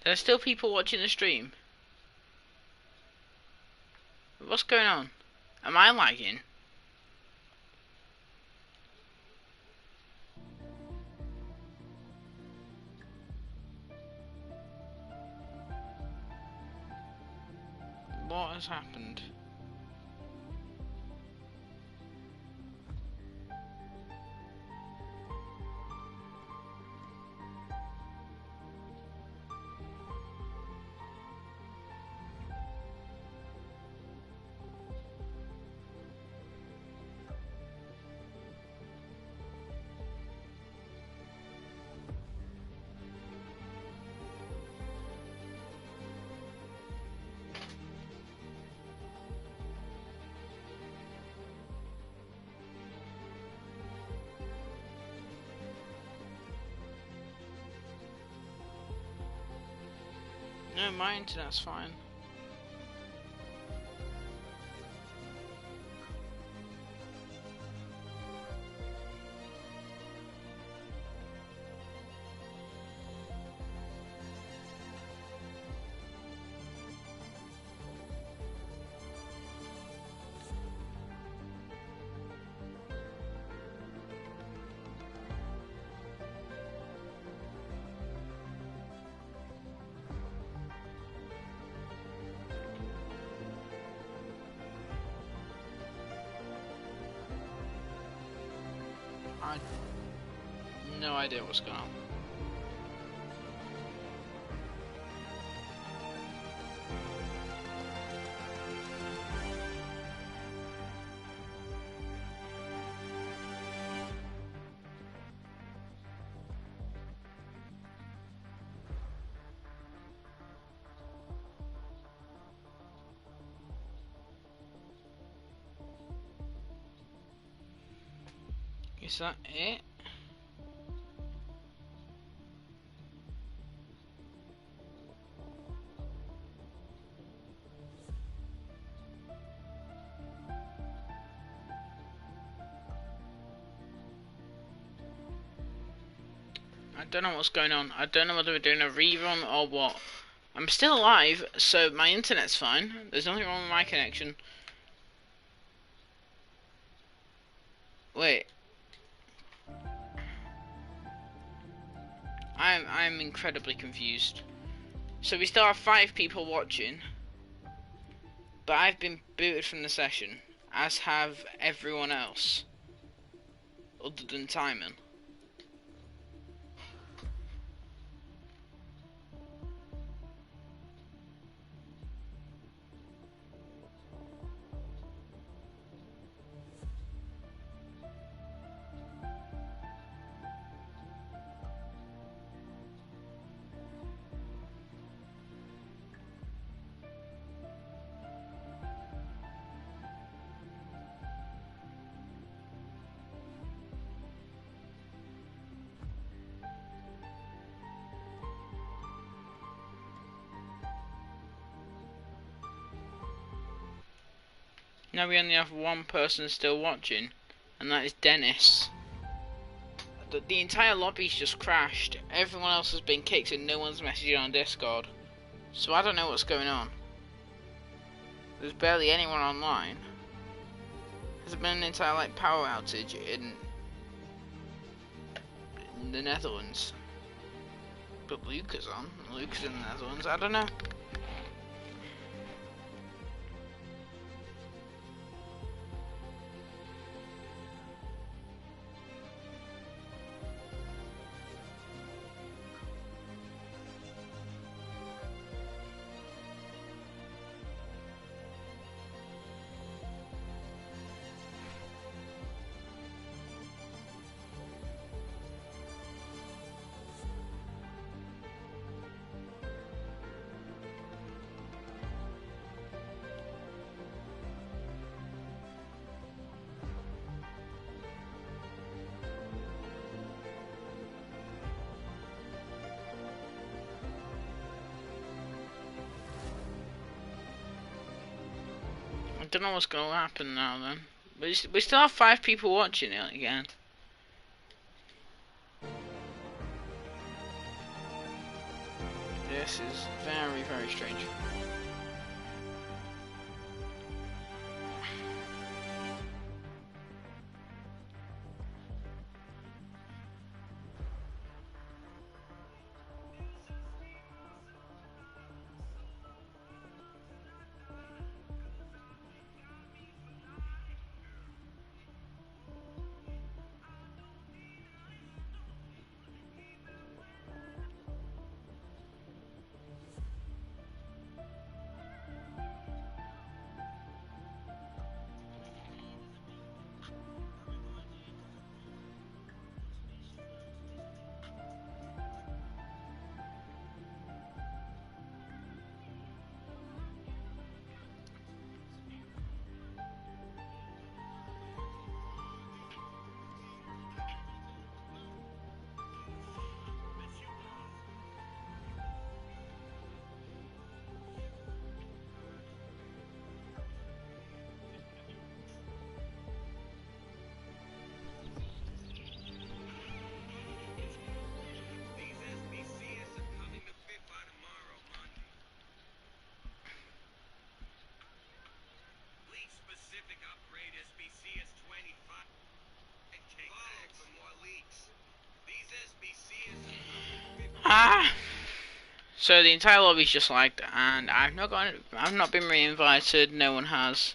There are still people watching the stream. What's going on? Am I lagging? What has happened? No, my internet's fine. I no idea what's going on. Is that it? I don't know what's going on. I don't know whether we're doing a rerun or what. I'm still alive, so my internet's fine. There's nothing wrong with my connection. Wait. I'm incredibly confused. So we still have 5 people watching, but I've been booted from the session, as have everyone else, other than Timon. Now we only have one person still watching, and that is Dennis. The entire lobby's just crashed. Everyone else has been kicked and no one's messaging on Discord. So I don't know what's going on. There's barely anyone online. Has there been an entire power outage in the Netherlands? But Luke is on. Luke's in the Netherlands. I don't know. I don't know what's going to happen now then. We still have 5 people watching it again. This is very, very strange. Ah! So the entire lobby's just lagged, and I've not been re-invited. No one has.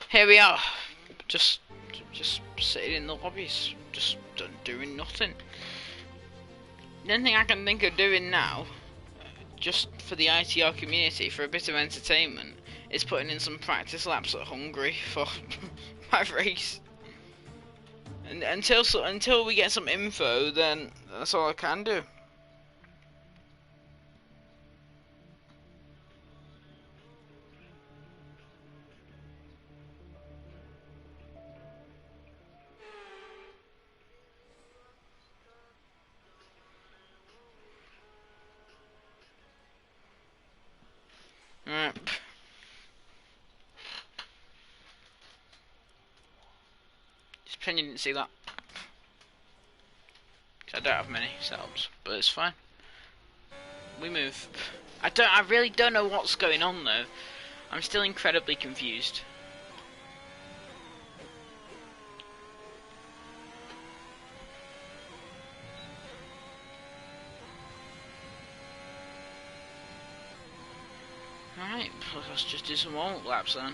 Here we are, just sitting in the lobbies, just doing nothing. The only thing I can think of doing now, just for the ITR community, for a bit of entertainment, is putting in some practice laps at Hungary for my race. And until we get some info, then that's all I can do. Right. Just pretend you didn't see that. I don't have many setups, but it's fine. We move. I really don't know what's going on though. I'm still incredibly confused. Alright, let's just do some warm-up laps then.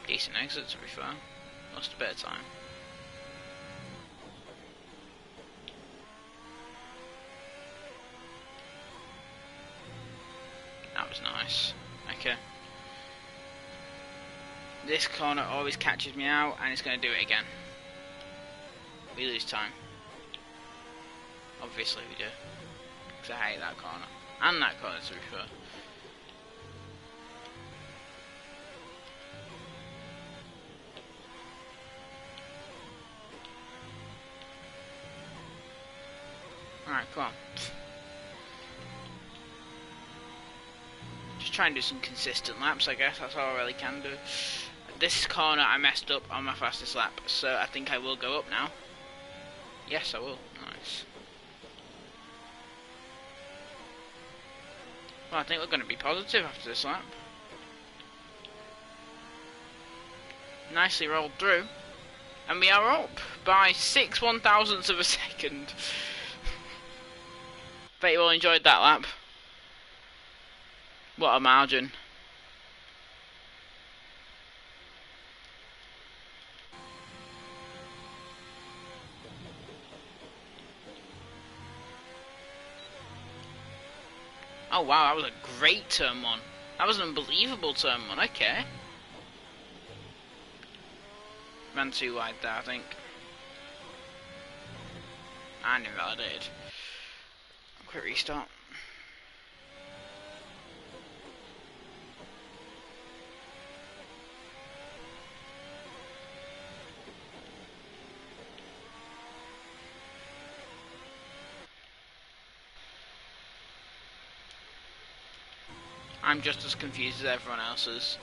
Decent exit to be fair. Lost a bit of time. That was nice. Okay. This corner always catches me out and it's going to do it again. We lose time. Obviously we do. Because I hate that corner. And that corner to be fair. Alright, come on. Just try and do some consistent laps, I guess. That's all I really can do. This corner I messed up on my fastest lap, so I think I will go up now. Yes, I will. Nice. Well, I think we're going to be positive after this lap. Nicely rolled through. And we are up by 6 1,000ths of a second. Bet you all enjoyed that lap. What a margin. Oh wow, that was a great turn one. That was an unbelievable turn one, okay. Ran too wide there, I think. And invalidated. Quick restart. I'm just as confused as everyone else is.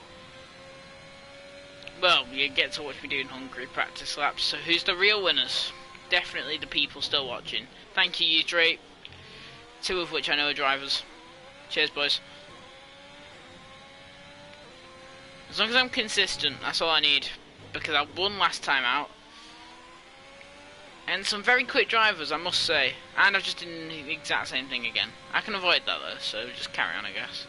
Well, you get to watch me doing Hungary practice laps, so who's the real winners? Definitely the people still watching. Thank you, you three. 2 of which I know are drivers. Cheers, boys. As long as I'm consistent, that's all I need. Because I won last time out. And some very quick drivers, I must say. And I've just done the exact same thing again. I can avoid that though, so just carry on, I guess.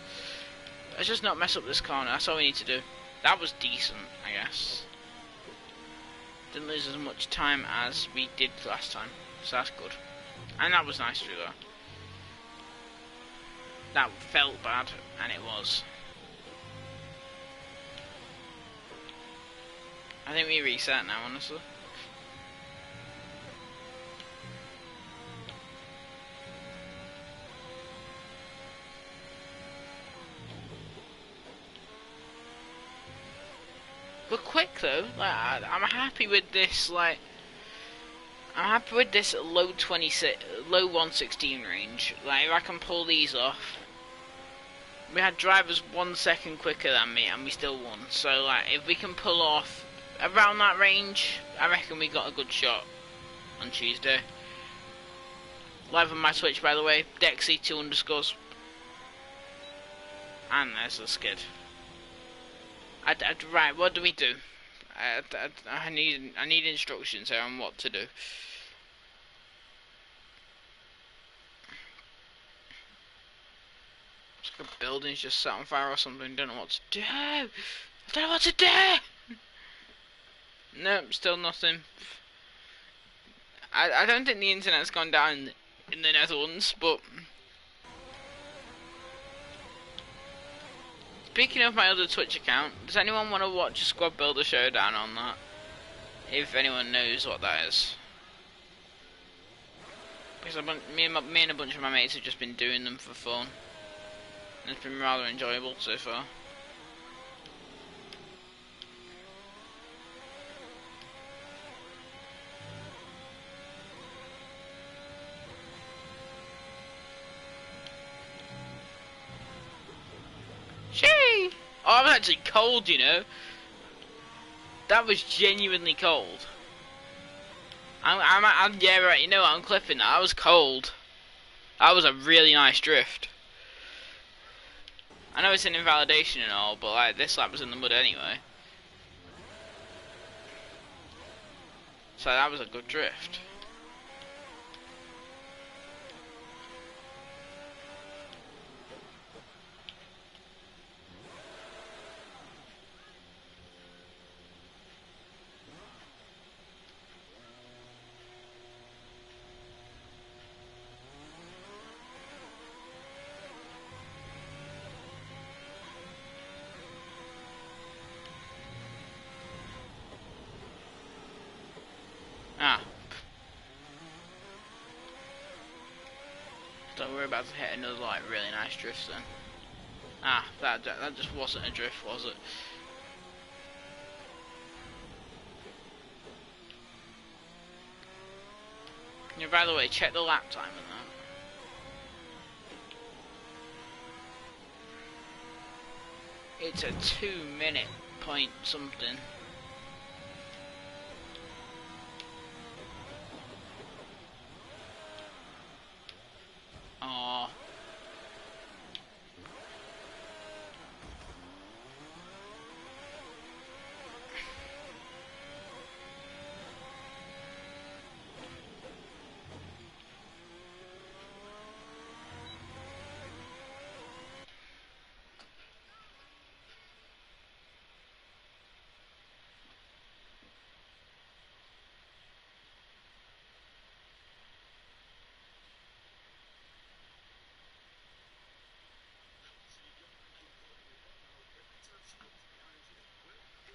Let's just not mess up this corner, that's all we need to do. That was decent, I guess. Didn't lose as much time as we did last time, so that's good. And that was nice through there. That felt bad, and it was. I think we reset now, honestly. We're quick though. Like I'm happy with this. Like I'm happy with this low 116 range. Like if I can pull these off. We had drivers 1 second quicker than me, and we still won. So like if we can pull off around that range, I reckon we got a good shot on Tuesday. Live on my Twitch, by the way, Dexy 2 underscores. And there's the skid. Right, what do we do? I need instructions here on what to do. It's like a building's just set on fire or something. Don't know what to do. I don't know what to do. Nope, still nothing. I don't think the internet's gone down in the Netherlands, but. Speaking of my other Twitch account, does anyone want to watch a Squad Builder Showdown on that? If anyone knows what that is. Because me and a bunch of my mates have just been doing them for fun. And it's been rather enjoyable so far. Oh, I'm actually cold, you know. That was genuinely cold. Yeah, right, you know what, I'm clipping that. I was cold. That was a really nice drift. I know it's an invalidation and all, but like this lap was in the mud anyway. So that was a good drift. Ah. So we're about to hit another like really nice drift then. Ah, that just wasn't a drift, was it? Yeah, by the way, check the lap time on that. It's a 2 minute point something. Oh.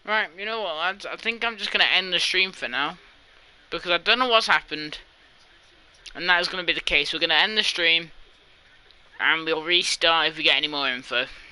Right, you know what, lads? I think I'm just going to end the stream for now. Because I don't know what's happened. And that is going to be the case. We're going to end the stream. And we'll restart if we get any more info.